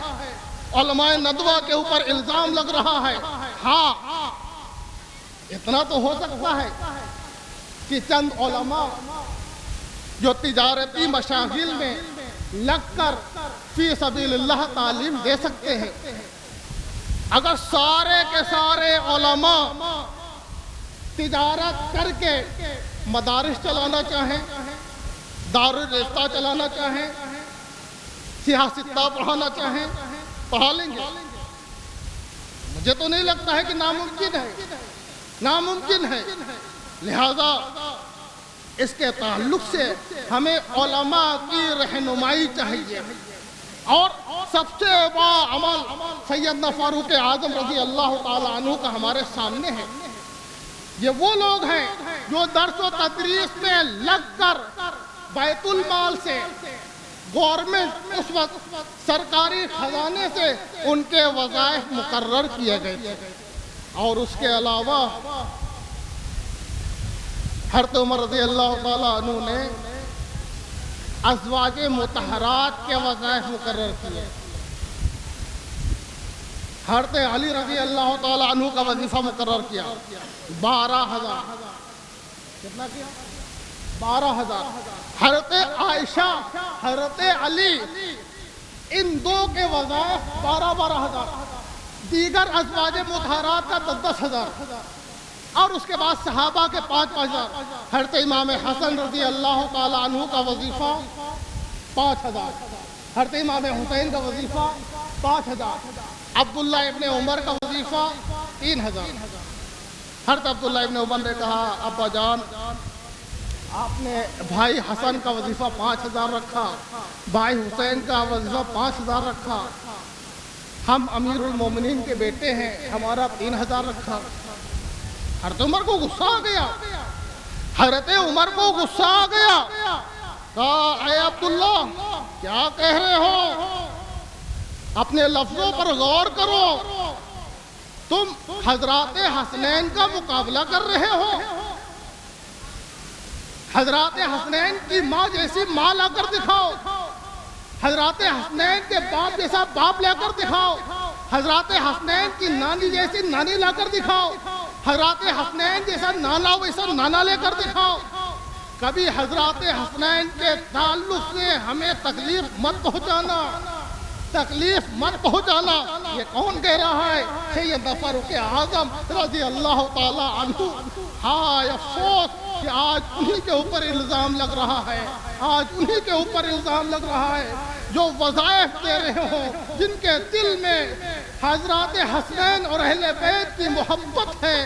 S2: علماء ندوہ کے اوپر الزام لگ رہا ہے۔ ہاں، اتنا تو ہو سکتا ہے کہ چند علماء جو تجارتی مشاغل میں لگ کر فی سبیل اللہ تعلیم دے سکتے ہیں۔ اگر سارے کے سارے علماء تجارت کر کے مدارس چلانا چاہیں، دارالرفتہ چلانا چاہیں، سیاستہ پڑھانا چاہیں، پڑھا لیں گے؟ مجھے تو نہیں لگتا ہے کہ ناممکن ہے، ناممکن ہے۔ لہذا اس کے تعلق سے ہمیں علماء کی رہنمائی چاہیے، اور سب سے بڑا عمل سیدنا فاروق اعظم رضی اللہ تعالی عنہ کا ہمارے سامنے ہے۔ یہ وہ لوگ ہیں جو درس و تدریس میں لگ کر بیت المال سے، گورنمنٹ اس وقت سرکاری خزانے سے ان کے وظائف مقرر کیے گئے تھے، اور اس کے علاوہ حضرت عمر رضی اللہ تعالیٰ عنہ نے ازواج مطہرات کے وظائف مقرر کیے. حضرت علی رضی اللہ تعالیٰ عنہ کا وظیفہ مقرر کیا 12,000. کتنا کیا؟ 12,000. حضرت عائشہ، حضرت علی، ان دو کے وظائف 12,000. دیگر ازواج مطہرات کا 10,000. اور اس کے بعد صحابہ کے 5,000. حضرت امام حسن رضی اللہ تعالیٰ عنہ کا وظیفہ 5,000. حضرت امام حسین کا وظیفہ 5,000. عبداللہ ابن عمر کا وظیفہ 3,000. حضرت عبداللہ ابن عمر نے کہا ابا جان آپ نے بھائی حسن کا وظیفہ 5,000 رکھا، بھائی حسین کا وظیفہ 5,000 رکھا، ہم امیر المومنین کے بیٹے ہیں، ہمارا 3,000 رکھا. حضرت عمر کو غصہ آ گیا، حضرت عمر کو غصہ آ گیا. کہا اے عبداللہ کیا کہہ رہے ہو؟ اپنے لفظوں پر غور کرو. تم حضرات حسنین کا مقابلہ کر رہے ہو. حضرات حسنین کی ماں جیسی ماں لا کر دکھاؤ، حضرات حسنین کے باپ جیسا باپ لے کر دکھاؤ، حضرات حسنین کی نانی جیسی نانی لا کر دکھاؤ، حضرات حسنین جیسا نانا ویسا نانا لے کر دکھاؤ. کبھی حضرات حسنین کے تعلق سے ہمیں تکلیف مت پہنچانا، تکلیف مت پہنچانا. یہ کون کہہ رہا ہے؟ سیدنا فاروق اعظم رضی اللہ تعالی عنہ. ہائے افسوس کہ آج انہی کے اوپر الزام لگ رہا ہے، آج انہی کے اوپر الزام لگ رہا ہے جو وظائف دے رہے ہوں، جن کے دل میں حضرات حسنین اور اہل بیت کی محبت ہے،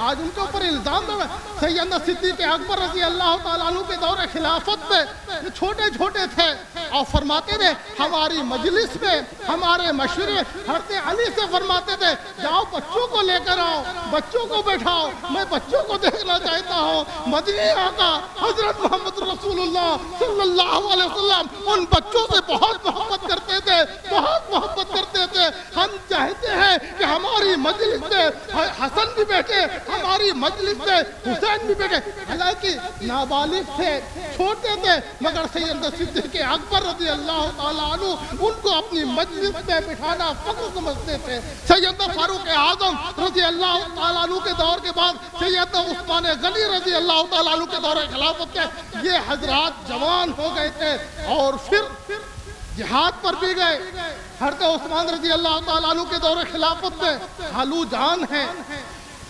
S2: آج ان کے اوپر الزام لگا. سیدنا صدیق اکبر رضی اللہ تعالیٰ عنہ کے دور خلافت میں یہ چھوٹے چھوٹے تھے اور فرماتے تھے ہماری مجلس میں ہمارے مشورے حضرت علی سے فرماتے تھے جاؤ بچوں کو لے کر آؤ، بچوں کو بیٹھاؤ، میں بچوں کو دیکھنا چاہتا ہوں. مدنی آقا حضرت محمد رسول اللہ صلی اللہ علیہ وسلم ان بچوں سے بہت محبت کرتے تھے، بہت محبت کرتے تھے. ہم چاہتے ہیں کہ ہماری مجلس میں حسن بھی بیٹھے، ہماری مجلس میں حسین بھی بیٹھے. حالانکہ نابالغ تھے، چھوٹے تھے، مگر سیدنا صدیق اکبر رضی اللہ تعالیٰ عنہ ان کو اپنی مجلس میں بٹھانا فخر سمجھتے تھے. سیدنا فاروق اعظم رضی اللہ تعالیٰ عنہ کے دور کے بعد سیدنا عثمان غنی رضی اللہ تعالیٰ عنہ کے دور خلافت کے یہ حضرات جوان ہو گئے تھے اور پھر جہاد پر بھی گئے. حضرت عثمان رضی اللہ تعالیٰ عنہ کے دور خلافت میں خالو جان ہیں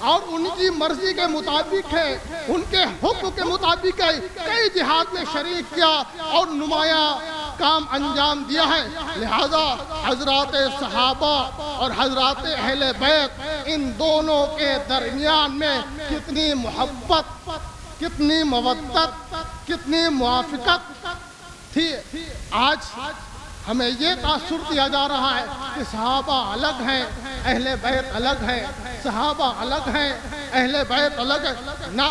S2: اور ان کی مرضی کے مطابق ہے، ان کے حکم کے مطابق ہے، کئی جہاد میں شریک کیا اور نمایاں کام انجام دیا ہے. لہذا حضرات صحابہ اور حضرات اہل بیت ان دونوں کے درمیان میں کتنی محبت، کتنی مودت، کتنی موافقت تھی. آج ہمیں یہ تاثر دیا جا رہا ہے کہ صحابہ الگ ہیں، اہل بیت الگ ہیں، صحابہ الگ ہیں، اہل بیت الگ ہیں. نہ،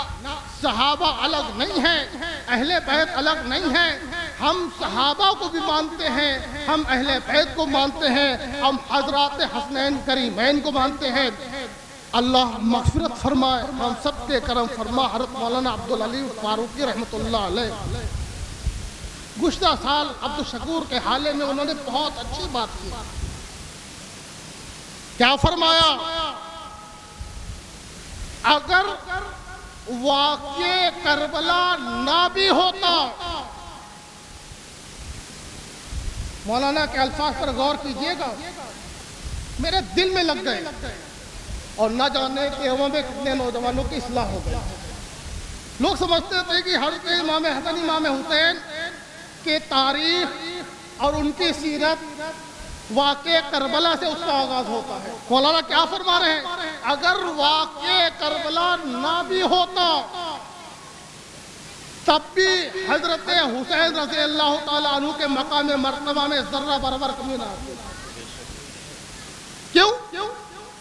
S2: صحابہ الگ نہیں ہیں، اہل بیت الگ نہیں ہیں. ہم صحابہ کو بھی مانتے ہیں، ہم اہل بیت کو مانتے ہیں، ہم حضرات حسنین کریمین کو مانتے ہیں. اللہ مغفرت فرمائے، ہم سب کے کرم فرما. حضرت مولانا عبدالعلی فاروقی رحمۃ اللہ علیہ گزشتہ سال عبدالشکور کے حالے میں انہوں نے بہت اچھی بات کی. کیا فرمایا؟ اگر واقع کربلا نہ بھی ہوتا، مولانا کے الفاظ پر غور کیجئے گا، میرے دل میں لگ گئے اور نہ جانے کہ وہ میں کتنے نوجوانوں کی اصلاح ہو گئی. لوگ سمجھتے تھے کہ حضرت امام حسن امام حسین کہ تاریخ اور ان کی سیرت واقع کربلا سے اس کا آغاز ہوتا ہے. مولانا کیا فرما رہے ہیں؟ اگر واقع کربلا نہ بھی ہوتا تب بھی حضرت حسین رضی اللہ تعالیٰ عنہ کے مقام مرتبہ میں ذرہ برابر کمی نہ ہوتی. کیوں؟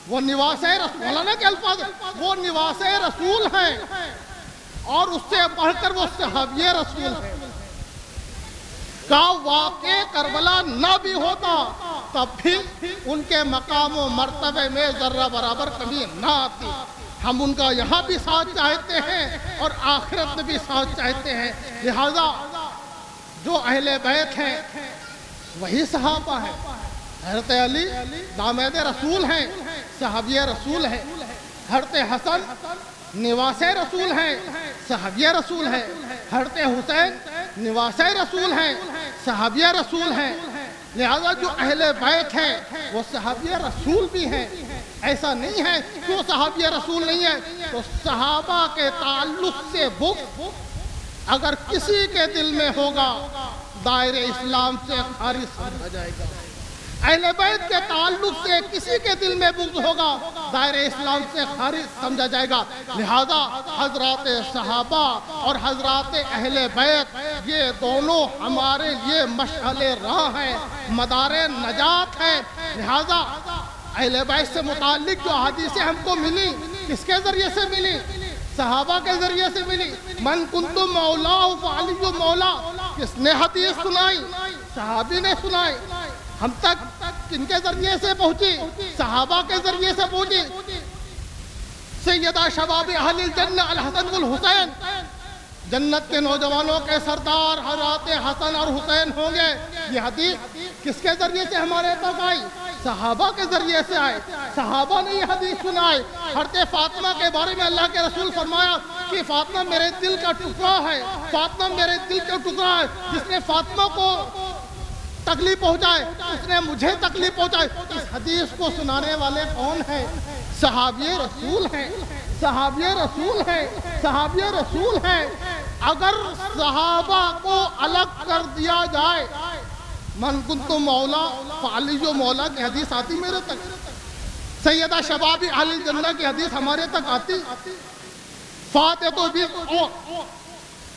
S2: وہ نواس رسول، مولانا کے الفاظ، وہ نواس رسول ہیں اور اس سے بڑھ کر وہ صحابی رسول ہیں. کا واقع کربلا نہ بھی ہوتا تب بھی ان کے مقام و مرتبے میں ذرہ برابر کمی نہ آتی۔ ہم ان کا یہاں بھی ساتھ چاہتے ہیں اور آخرت میں بھی ساتھ چاہتے ہیں۔ لہذا جو اہل بیت ہیں وہی صحابہ ہیں۔ حضرت علی داماد رسول ہیں، صحابی رسول ہیں۔ حضرت حسن نواس رسول ہیں، صحابی رسول ہیں۔ حضرت حسین نواس رسول ہیں، صحابی رسول ہیں۔ لہذا جو اہل بیت ہیں وہ صحابی رسول بھی ہیں۔ ایسا نہیں ہے کہ وہ صحابی رسول نہیں ہے۔ تو صحابہ کے تعلق سے بغض اگر کسی کے دل میں ہوگا دائرہ اسلام سے خارج سمجھا جائے گا۔ اہل بیت کے تعلق سے کسی کے دل میں بغض ہوگا دائرہ اسلام سے خارج سمجھا جائے گا۔ لہذا حضرات صحابہ اور حضرات اہل بیت یہ دونوں ہمارے لیے مشعل راہ ہیں، مدار نجات ہے۔ لہذا اہل بیت سے متعلق جو حدیثیں ہم کو ملی کس کے ذریعے سے ملی؟ صحابہ کے ذریعے سے ملی۔ من کنت مولا فعلی مولا، کس نے حدیث سنائی؟ صحابی نے سنائی۔ ہم تک کن کے ذریعے سے پہنچی؟ صحابہ کے ذریعے سے پہنچی۔ سیدہ شباب اہل الجنہ الحسن والحسین، جنت کے نوجوانوں کے سردار حضرات حسن اور حسین ہوں گے۔ یہ حدیث کس کے ذریعے سے ہمارے تک آئی؟ صحابہ کے ذریعے سے آئے۔ صحابہ نے یہ حدیث سنائی۔ حضرت فاطمہ کے بارے میں اللہ کے رسول فرمایا کہ فاطمہ میرے دل کا ٹکڑا ہے، فاطمہ میرے دل کا ٹکڑا ہے۔ جس نے فاطمہ کو تکلیف پہنچائے اس نے مجھے تکلیف پہنچائے۔ اس حدیث کو سنانے والے کون ہیں؟ صحابی رسول ہیں، صحابی رسول ہیں، صحابی رسول ہیں۔ اگر صحابہ کو الگ کر دیا جائے، من کنت مولا فعلی مولا کی حدیث آتی میرے تک، سیدہ شباب اہل الجنہ کی حدیث ہمارے تک آتی، فاطمہ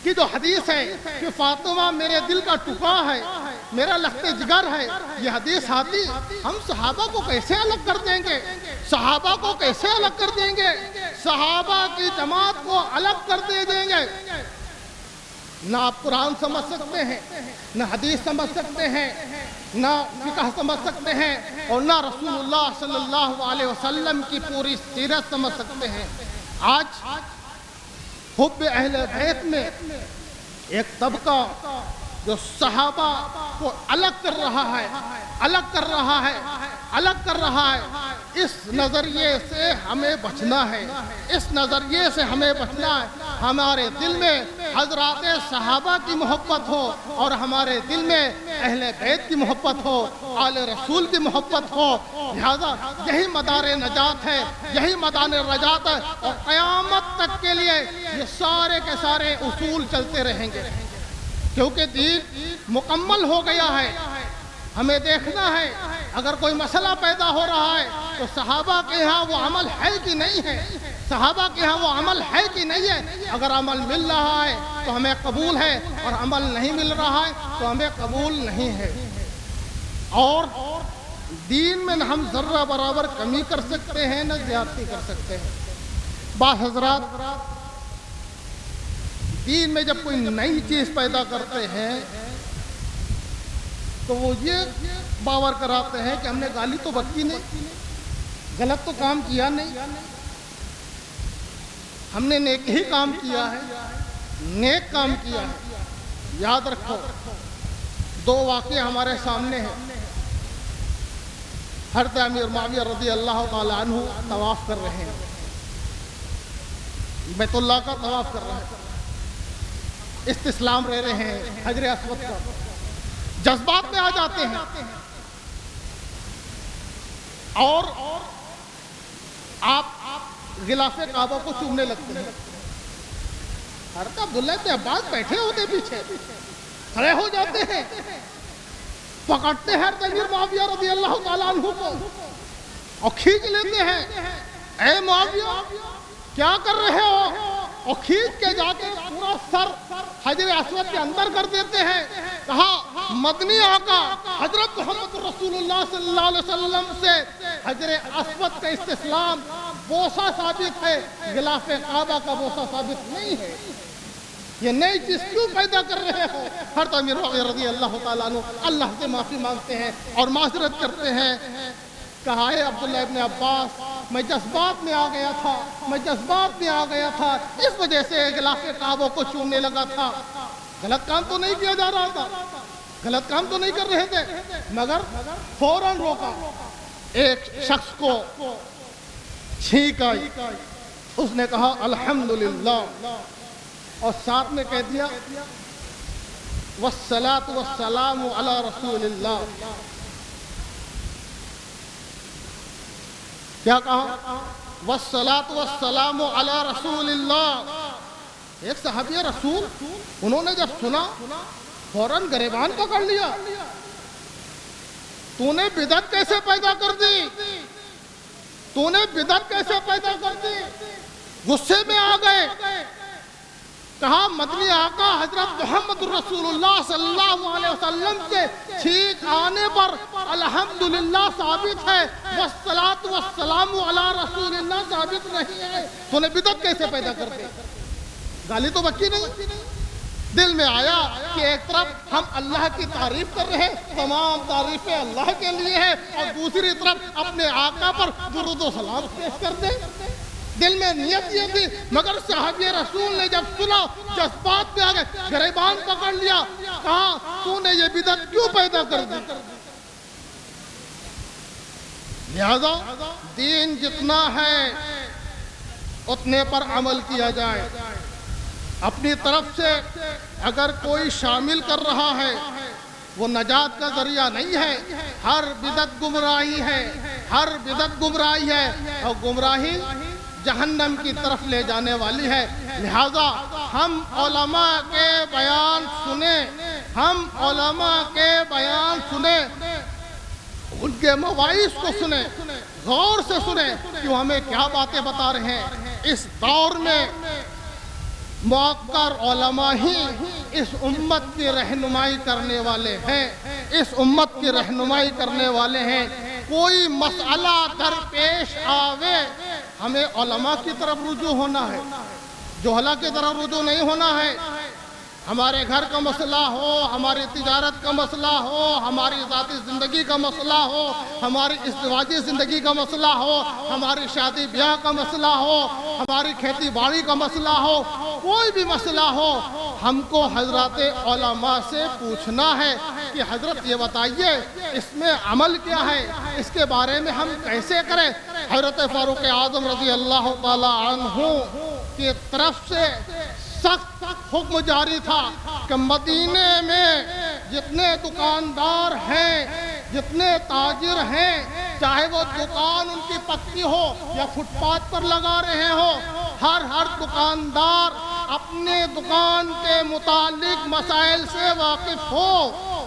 S2: کی جو حدیث ہے کہ فاطمہ میرے دل کا ٹکڑا ہے، میرا لخت جگر ہے، یہ حدیث آتی، ہم صحابہ کو کیسے الگ کر دیں گے؟ صحابہ کو کیسے الگ کر دیں گے؟ صحابہ کی جماعت کو الگ کر دیں گے؟ نہ آپ قرآن سمجھ سکتے ہیں، نہ حدیث سمجھ سکتے ہیں، نہ فقہ سمجھ سکتے ہیں، اور نہ رسول اللہ صلی اللہ علیہ وسلم کی پوری سیرت سمجھ سکتے ہیں۔ آج حب اہل بیت میں ایک طبقہ جو صحابہ کو الگ کر رہا ہے، الگ کر رہا ہے، الگ کر رہا ہے، اس نظریے سے ہمیں بچنا ہے، اس نظریے سے ہمیں بچنا ہے۔ ہمارے دل میں حضرات صحابہ کی محبت ہو اور ہمارے دل میں اہل بیت کی محبت ہو، آل رسول کی محبت ہو۔ لہذا یہی مدار نجات ہے، یہی مدار نجات ہے، اور قیامت تک کے لیے یہ سارے کے سارے اصول چلتے رہیں گے، کیونکہ دین مکمل ہو گیا ہے۔ ہمیں دیکھنا ہے اگر کوئی مسئلہ پیدا ہو رہا ہے تو صحابہ کے ہاں وہ عمل ہے کہ نہیں ہے، صحابہ کے ہاں وہ عمل ہے کہ نہیں ہے۔ اگر عمل مل رہا ہے تو ہمیں قبول ہے، اور عمل نہیں مل رہا ہے تو ہمیں قبول نہیں ہے۔ اور دین میں نہ ہم ذرہ برابر کمی کر سکتے ہیں نہ زیادتی کر سکتے ہیں۔ بعض حضرات دین میں جب کوئی نئی چیز پیدا کرتے ہیں تو وہ یہ باور کراتے ہیں کہ ہم نے گالی تو بکی نہیں، غلط تو کام کیا نہیں، ہم نے نیک ہی کام کیا ہے، نیک کام کیا ہے۔ یاد رکھو دو واقعے ہمارے سامنے ہیں۔ حضرت امیر معاویہ رضی اللہ تعالیٰ عنہ طواف کر رہے ہیں، بیت اللہ کا طواف کر رہے ہیں، استسلام رہ رہے ہیں حجر اسود کا، جذبات میں آ جاتے ہیں اور آپ غلاف کعبہ کو چومنے لگتے ہیں۔ حضرت عبداللہ بن عباس بیٹھے ہوتے پیچھے، کھڑے ہو جاتے ہیں، پکڑتے ہیں حضرت امیر معاویہ رضی اللہ تعالیٰ عنہ کو اور کھینچ لیتے ہیں۔ اے معاویہ کیا کر رہے ہو؟ اور کھینچ کے جا کے پورا سر حجر اسود کے اندر کر دیتے ہیں۔ کہا مدنی آقا حضرت محمد رسول اللہ صلی اللہ علیہ وسلم سے حجر اسود کا استسلام بوسہ ثابت ہے، غلاف کعبہ کا بوسہ ثابت نہیں ہے۔ یہ نئی چیز کیوں پیدا کر رہے ہو؟ حضرت امیر معاویہ رضی اللہ تعالیٰ عنہ اللہ سے معافی مانگتے ہیں اور معذرت کرتے ہیں. کہا ہے عبداللہ ابن عباس میں جذبات میں آ گیا تھا اس وجہ سے غلاف کعبہ کو چومنے لگا تھا. غلط کام تو نہیں کیا جا رہا تھا, غلط کام تو نہیں کر رہے تھے, مگر فوراً روکا. ایک شخص کو چھینک آئی, اس نے کہا الحمدللہ اور ساتھ میں کہہ دیا والصلاۃ والسلام علی رسول اللہ. کیا کہا؟ والصلاۃ والسلام علی رسول اللہ. ایک صحابی رسول, انہوں نے جب سنا فوراً گریبان پکڑ لیا. تو نے بدعت کیسے پیدا کر دی, تو نے بدعت کیسے پیدا کر دی؟ غصے میں آ گئے. کہا مدنی آقا حضرت محمد رسول اللہ صلی اللہ علیہ وسلم کے چھینک آنے پر الحمدللہ ثابت ہے, والصلاۃ والسلام علی رسول اللہ ثابت نہیں ہے. تو نے بدعت کیسے پیدا کر دی؟ گالی تو بکی نہیں. دل میں آیا کہ ایک طرف ہم اللہ کی تعریف کر رہے, تمام تعریفیں اللہ کے لیے ہیں, اور دوسری طرف اپنے آقا پر درود و سلام پیش کر دیں. دل میں نیت یہ تھی, مگر صحابی رسول نے جب سنا جذبات میں آ گئے, گریبان پکڑ لیا. کہا تو نے یہ بدعت کیوں پیدا کر دی؟ لہذا دین جتنا ہے اتنے پر عمل کیا جائے. اپنی طرف سے اگر کوئی شامل کر رہا ہے وہ نجات کا ذریعہ نہیں ہے. ہر بدعت گمراہی ہے, ہر بدعت گمراہی ہے, اور گمراہی جہنم کی طرف لے جانے والی ہے. لہذا ہم علماء کے بیان سنیں, ہم علماء کے بیان سنیں, ان کے مواعظ کو سنیں, غور سے سنیں کہ وہ ہمیں کیا باتیں بتا رہے ہیں. اس دور میں موقر علماء ہی اس امت کی رہنمائی کرنے والے ہیں, اس امت کی رہنمائی کرنے والے ہیں. کوئی مسئلہ درپیش آوے ہمیں علماء کی طرف رجوع ہونا ہے, جہلا کی طرف رجوع نہیں ہونا ہے. ہمارے گھر کا مسئلہ ہو, ہماری تجارت کا مسئلہ ہو, ہماری ذاتی زندگی کا مسئلہ ہو, ہماری ازدواجی زندگی کا مسئلہ ہو, ہماری شادی بیاہ کا مسئلہ ہو, ہماری کھیتی باڑی کا مسئلہ ہو, کوئی بھی مسئلہ ہو, ہم کو حضرات علماء سے پوچھنا ہے کہ حضرت یہ بتائیے اس میں عمل کیا ہے, اس کے بارے میں ہم کیسے کریں. حضرت فاروق اعظم رضی اللہ تعالی عنہ کی طرف سے سخت حکم جاری تھا کہ مدینے میں جتنے دکاندار ہیں, جتنے تاجر ہیں, چاہے وہ دکان ان کی پکی ہو یا فٹ پاتھ پر لگا رہے ہو, ہر دکاندار اپنے دکان کے متعلق مسائل سے واقف ہو,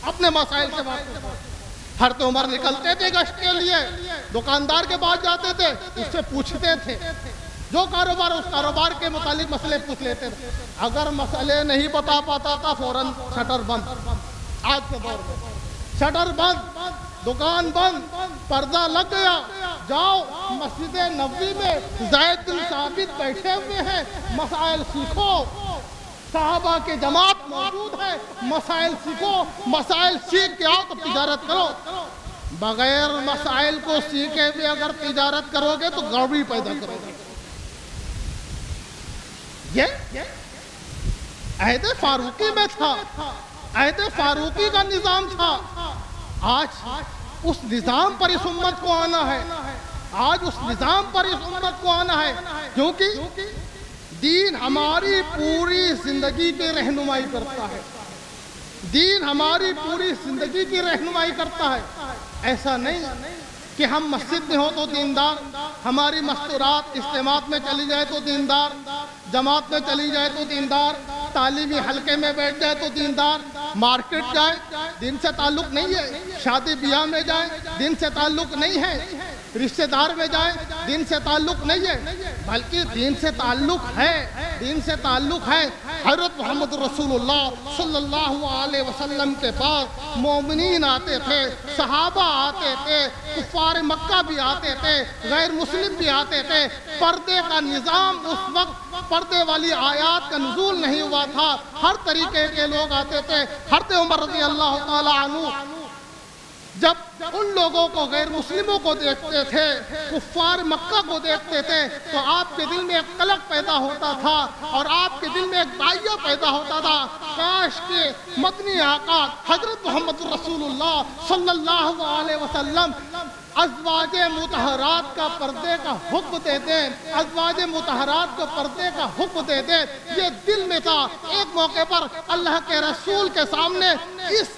S2: اپنے مسائل سے واقف ہو. حضرت عمر نکلتے تھے گشت کے لیے, دکاندار کے پاس جاتے تھے, اس سے پوچھتے تھے, جو کاروبار اس کاروبار کے متعلق مسئلے پوچھ لیتے تھے. اگر مسئلے نہیں بتا پاتا تھا فوراً شٹر بند. آج کے دور میں شٹر بند, دکان بند, پردہ لگ گیا, جاؤ مسجد نبوی میں زید بن ثابت بیٹھے ہوئے ہیں, مسائل سیکھو. صحابہ کے جماعت موجود ہے, مسائل سیکھو, مسائل سیکھ کے آؤ تو تجارت کرو. بغیر مسائل کو سیکھے ہوئے اگر تجارت کرو گے تو گڑبڑی پیدا کرو گے. یہ عہد فاروقی میں تھا, عہد فاروقی کا نظام تھا. آج اس نظام پر اس امت کو آنا ہے, آج اس نظام پر اس امت کو آنا ہے, کیونکہ دین ہماری پوری زندگی کی رہنمائی کرتا ہے, دین ہماری پوری زندگی کی رہنمائی کرتا ہے. ایسا نہیں کہ ہم مسجد میں ہو تو دیندار, ہماری مستورات اجتماعات میں چلی جائے تو دیندار, جماعت میں چلی جائے تو دیندار, تعلیمی حلقے میں بیٹھ جائے تو دیندار, مارکیٹ جائے دین سے تعلق نہیں ہے, شادی بیاہ میں جائے دین سے تعلق نہیں ہے. رشتہ دار میں جائیں، دین سے تعلق نہیں ہے، بلکہ دین سے تعلق ہے، دین سے تعلق ہے۔ حضرت محمد رسول اللہ صلی اللہ علیہ وسلم کے پاس مومنین آتے تھے، صحابہ آتے تھے، کفار مکہ بھی آتے تھے، غیر مسلم بھی آتے تھے۔ پردے کا نظام اس وقت، پردے والی آیات کا نزول نہیں ہوا تھا، ہر طریقے کے لوگ آتے تھے۔ حضرت عمر رضی اللہ تعالی عنہ جب ان لوگوں کو، غیر مسلموں کو دیکھتے تھے، کفار مکہ کو دیکھتے تھے، تو آپ کے دل میں ایک قلق پیدا ہوتا تھا اور آپ کے دل میں ایک داعیہ پیدا ہوتا تھا، کاش کہ مدنی آقا حضرت محمد رسول اللہ صلی اللہ علیہ وسلم ازواج مطہرات کا پردے کا حکم دے دیں، ازواج مطہرات کو پردے کا حکم دے دیں۔ یہ دل میں تھا۔ ایک موقع پر اللہ کے رسول کے سامنے اس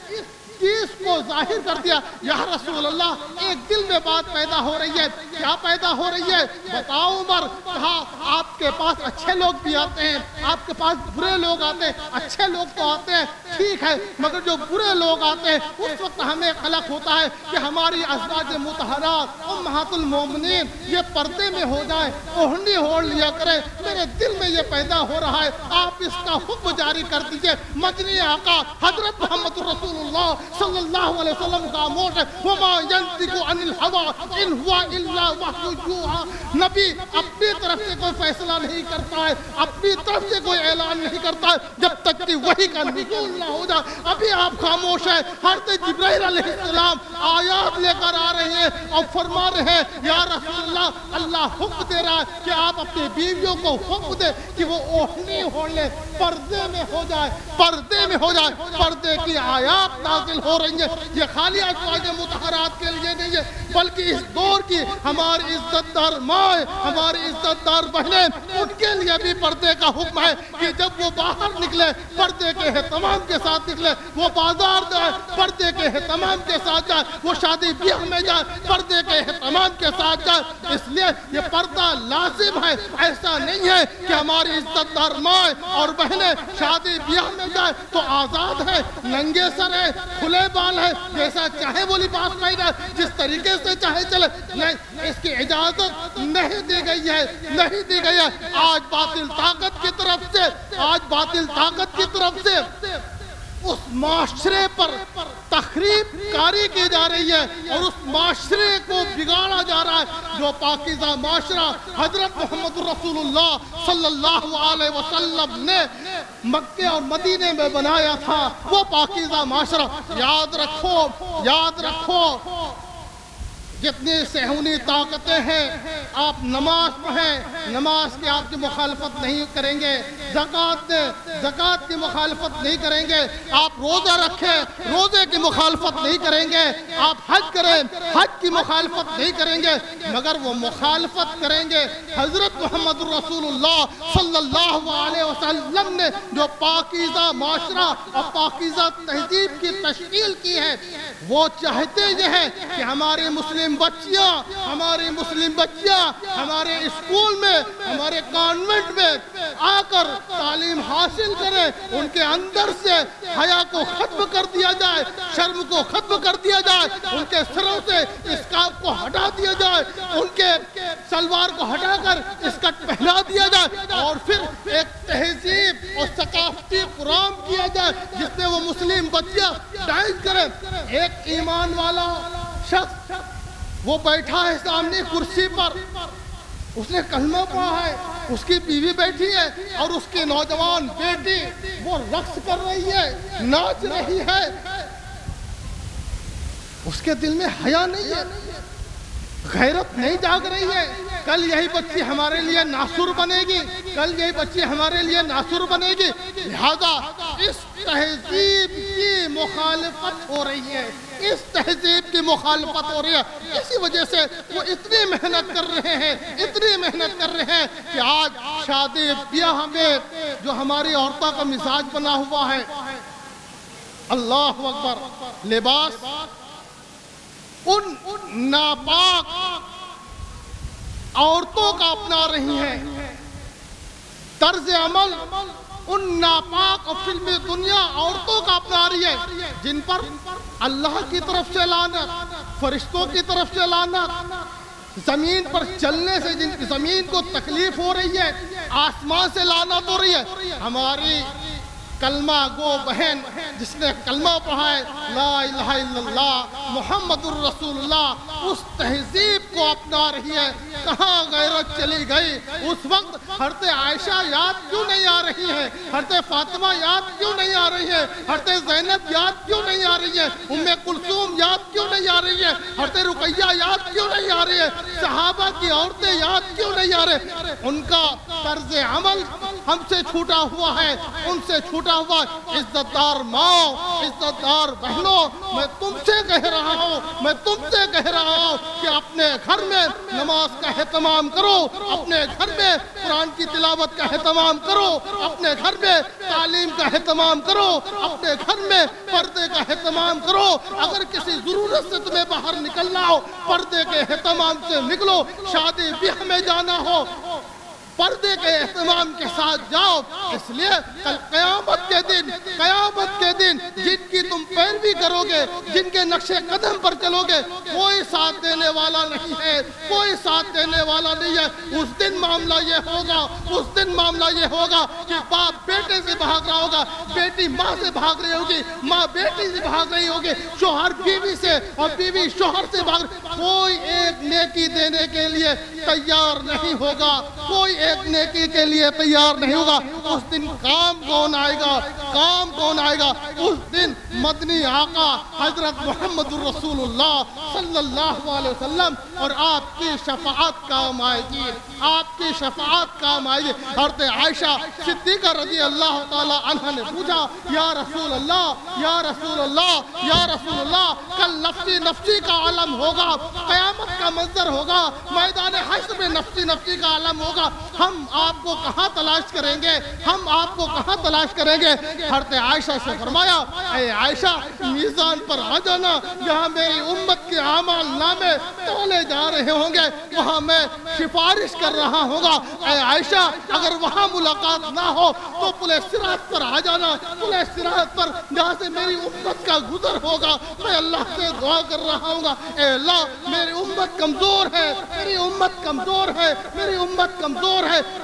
S2: چیز کو ظاہر کر دیا، یا رسول اللہ ایک دل میں بات پیدا ہو رہی ہے۔ کیا پیدا ہو رہی ہے؟ بتاؤ عمر۔ کہا آپ کے پاس اچھے لوگ بھی آتے ہیں، آپ کے پاس برے لوگ آتے ہیں، اچھے لوگ تو آتے ہیں ٹھیک ہے، مگر جو برے لوگ آتے ہیں اس وقت ہمیں قلق ہوتا ہے کہ ہماری ازواج مطہرات امہات المومنین یہ پردے میں ہو جائیں، اوڑھنی اوڑھ لیا کریں۔ میرے دل میں یہ پیدا ہو رہا ہے، آپ اس کا حکم جاری کر دیجئے۔ مدنی آقا حضرت محمد رسول اللہ صلی اللہ علیہ وسلم کا موت ہے، وما ينطق عن الهوى ان هو الا وحی یوحی۔ نبی اپنی طرف سے کوئی فیصلہ نہیں کرتا ہے، اپنی طرف سے کوئی اعلان نہیں کرتا ہے جب تک کہ وحی کا نزول نہ ہو جائے۔ ابھی آپ خاموش ہیں، حضرت جبرائیل علیہ السلام آیات لے کر آ رہے ہیں اور فرما رہے ہیں یا رسول اللہ، اللہ حکم دے رہا ہے کہ آپ اپنی بیویوں کو حکم دیں کہ وہ اوڑھنی اوڑھ لیں، پردے میں ہو جائے، پردے میں ہو جائے۔ پردے کی آیات نازل ہو رہی ہے۔ یہ خالی ازواج مطہرات کے لیے نہیں ہے، بلکہ اس دور کی ہماری عزت دار مائیں، ہماری عزت دار بہنیں، ان کے لیے بھی پردے کا حکم ہے کہ جب وہ باہر نکلے پردے کے اہتمام کے ساتھ نکلے، وہ بازار جائے پردے کے اہتمام کے ساتھ جائے، وہ شادی بیاہ میں جائے پردے کے اہتمام کے ساتھ جائے۔ اس لیے یہ پردہ لازم ہے۔ ایسا نہیں ہے کہ ہماری عزت دار مائیں اور بہنیں شادی بیاہ میں جائے تو آزاد ہے، ننگے سر ہے، کھلے بال ہے، جیسا چاہے وہ لباس پہنے، جس طریقے سے چاہے چلے، نہیں، اس کی اجازت نہیں دی گئی ہے، نہیں دی گئی ہے۔ آج باطل طاقت کی طرف سے، آج باطل طاقت کی طرف سے اس معاشرے پر تخریب کاری کی جا رہی ہے اور اس معاشرے کو بگاڑا جا رہا ہے جو پاکیزہ معاشرہ حضرت محمد رسول اللہ صلی اللہ علیہ وسلم نے مکے اور مدینے میں بنایا تھا، وہ پاکیزہ معاشرہ۔ یاد رکھو، یاد رکھو، جتنی صہیونی طاقتیں ہیں، آپ نماز پڑھیں، نماز کی آپ کی مخالفت نہیں کریں گے، زکوٰۃ دیں، زکوٰۃ کی مخالفت نہیں کریں گے، آپ روزہ رکھیں، روزے کی مخالفت نہیں کریں گے، آپ حج کریں، حج کی مخالفت نہیں کریں گے، مگر وہ مخالفت کریں گے حضرت محمد رسول اللہ صلی اللہ علیہ وسلم نے جو پاکیزہ معاشرہ اور پاکیزہ تہذیب کی تشکیل کی ہے۔ وہ چاہتے یہ ہیں کہ ہماری مسلم بچیاں، ہماری مسلم بچیاں ہمارے اسکول میں، ہمارے کانوینٹ میں آ کر تعلیم حاصل کریں، ان کے اندر سے حیا کو ختم کر دیا جائے، شرم کو ختم کر دیا جائے، ان کے سروں سے اسکارف کو ہٹا دیا جائے، ان کے سلوار کو ہٹا کر اسکرٹ پہنا دیا جائے، اور پھر ایک تہذیب اور ثقافتی پروگرام کیا جائے جس میں وہ مسلم بچیاں ڈانس کریں۔ ایک ایمان والا شخص وہ بیٹھا ہے سامنے کرسی پر، اس نے کلمہ پڑھا ہے، اس کی بیوی بیٹھی ہے اور اس کی نوجوان بیٹی وہ رقص کر رہی ہے، ناچ رہی ہے، اس کے دل میں حیا نہیں ہے، غیرت نہیں جاگ رہی ہے۔ کل یہی بچی ہمارے لیے ناصر بنے گی، کل یہی بچی ہمارے لیے ناصر بنے گی۔ لہذا اس تہذیب کی مخالفت ہو رہی ہے، اس تہذیب کی مخالفت ہو رہی ہے، اسی وجہ سے وہ اتنی محنت کر رہے ہیں، اتنی محنت کر رہے ہیں کہ آج شادی بیاہ میں جو ہماری عورتوں کا مزاج بنا ہوا ہے، اللہ اکبر، لباس ان ناپاک عورتوں کا اپنا رہی ہیں، طرز عمل ان ناپاک اور فلمی دنیا عورتوں کا اپنا رہی ہے جن پر اللہ کی طرف سے لعنت، فرشتوں کی طرف سے لعنت، زمین پر چلنے سے جن کی زمین کو تکلیف ہو رہی ہے، آسمان سے لعنت ہو رہی ہے، ہماری کلمہ گو بہن جس نے کلمہ پڑھا ہے لا الہ الا اللہ محمد الرسول اللہ، اس تہذیب کو اپنا رہی ہے، کہاں غیرت چلی گئی؟ اس وقت حضرت عائشہ یاد کیوں نہیں آ رہی ہے؟ حضرت فاطمہ یاد کیوں نہیں آ رہی ہے؟ حضرت زینب یاد کیوں نہیں آ رہی ہے؟ ام کلثوم یاد کیوں نہیں آ رہی ہے؟ حضرت رقیہ یاد کیوں نہیں آ رہی ہے؟ صحابہ کی عورتیں یاد کیوں نہیں آ رہے؟ ان کا طرز عمل ہم سے چھوٹا ہوا ہے، ان سے چھوٹا ہوا۔ عزت دار ماں، عزت دار بہنوں، میں تم سے کہہ رہا ہوں، میں تم سے کہہ رہا ہوں کہ اپنے گھر میں نماز کا اہتمام کرو، اپنے گھر میں قرآن کی تلاوت کا اہتمام کرو، اپنے گھر میں تعلیم کا اہتمام کرو، اپنے گھر میں پردے کا اہتمام کرو۔ اگر کسی ضرورت سے تمہیں باہر نکلنا ہو، پردے کے اہتمام سے نکلو۔ شادی بیاہ میں جانا ہو، پردے کے اہتمام کے ساتھ جاؤ۔ اس لیے کل قیامت کے دن جن کی تم پیروی کرو گے، جن کے نقش قدم پر چلو گے، کوئی ساتھ دینے والا نہیں ہے، کوئی ساتھ دینے والا نہیں ہے۔ اس دن معاملہ یہ ہوگا کہ باپ بیٹے سے بھاگ رہا ہوگا، بیٹی ماں سے بھاگ رہی ہوگی، ماں بیٹی سے بھاگ رہی ہوگی، شوہر بیوی سے اور بیوی شوہر سے بھاگ رہی، کوئی ایک نیکی دینے کے لیے تیار نہیں ہوگا، کوئی ایک نیکی کے لیے تیار نہیں ہوگا۔ اس دن کام کون آئے گا؟ اس دن مدنی آقا حضرت محمد الرسول اللہ صلی اللہ علیہ وسلم اور آپ کی شفاعت کام آئے گی، آپ کی شفاعت کام آئے گی۔ حضرت عائشہ صدیقہ رضی اللہ تعالی عنہ نے پوچھا یا رسول اللہ، یا رسول اللہ، یا رسول اللہ، کل نفسی نفسی کا عالم ہوگا، قیامت کا منظر ہوگا، میدان حشر میں نفسی نفسی کا عالم ہوگا، ہم آپ کو کہاں تلاش کریں گے؟ حضرت عائشہ سے فرمایا اے عائشہ میزان پر آ جانا، جہاں میری امت کے اعمال نامے تولے جا رہے ہوں گے وہاں میں سفارش کر رہا ہوگا۔ اے عائشہ اگر وہاں ملاقات نہ ہو تو پلے صراط پر آ جانا، پلے صراط پر جہاں سے میری امت کا گزر ہوگا، میں اللہ سے دعا کر رہا ہوں گا اے اللہ میری امت کمزور ہے،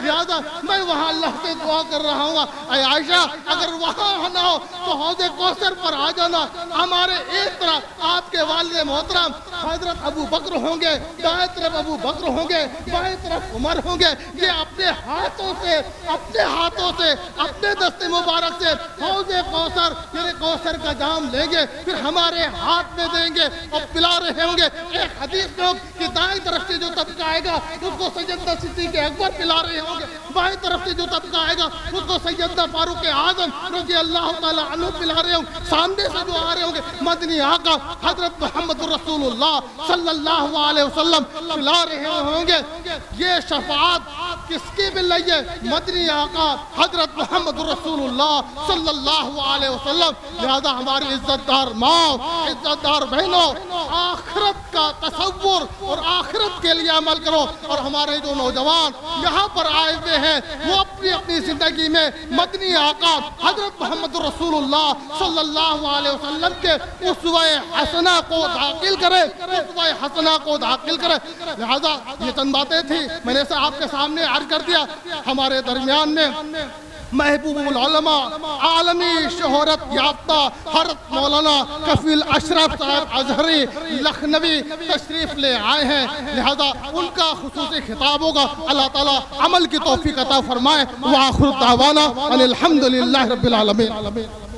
S2: لہذا میں وہاں اللہ سے دعا کر رہا ہوں گا۔ اے عائشہ اگر وہاں نہ ہو تو حوض کوثر پر آ جانا، ہمارے ایک طرف آپ کے والد محترم حضرت ابو بکر ہوں گے، دائیں طرف ابو بکر ہوں گے، بائیں طرف عمر ہوں گے، یہ اپنے ہاتھوں سے اپنے دست مبارک سے حوض کوثر یعنی کوثر کا جام لیں گے، پھر ہمارے ہاتھ میں دیں گے اور پلا رہے ہوں گے۔ ایک حدیث میں کہ دائیں طرف سے جو طبقہ آئے گا اس کو سیدنا صدیق اکبر پلا رہے ہوں گے، بائیں طرف سے جو طبقہ آئے گا اس کو سیدنا فاروق اعظم رضی اللہ تعالیٰ عنہ پلا رہے ہوں گے، سامنے سے جو آ رہے ہوں گے مدنی آقا حضرت محمد رسول اللہ صلی اللہ علیہ وسلم پلا رہے ہوں گے۔ یہ شفاعت کس کی مل رہی ہے؟ مدنی آقا حضرت محمد رسول اللہ صلی اللہ علیہ وسلم۔ لہذا ہماری عزت دار ماں، عزت دار بہنوں، آخرت کا تصور اور آخرت کے لیے عمل کرو۔ اور ہمارے جو نوجوان یہاں پر آئے ہوئے ہیں وہ اپنی زندگی میں مدنی آقا حضرت محمد رسول اللہ صلی اللہ علیہ وسلم کے اسوہ حسنہ کو داخل کرے۔ لہذا یہ چند باتیں تھی میں نے آپ کے سامنے عرض کر دیا۔ ہمارے درمیان میں محبوب العلماء عالمی شہرت یافتہ حضرت مولانا کفیل اشرف صاحب ازہری لکھنوی تشریف لے آئے ہیں، لہذا ان کا خصوصی خطاب ہوگا۔ اللہ تعالیٰ عمل کی توفیق عطا فرمائے۔ وآخر دعوانا ان الحمدللہ رب العالمین۔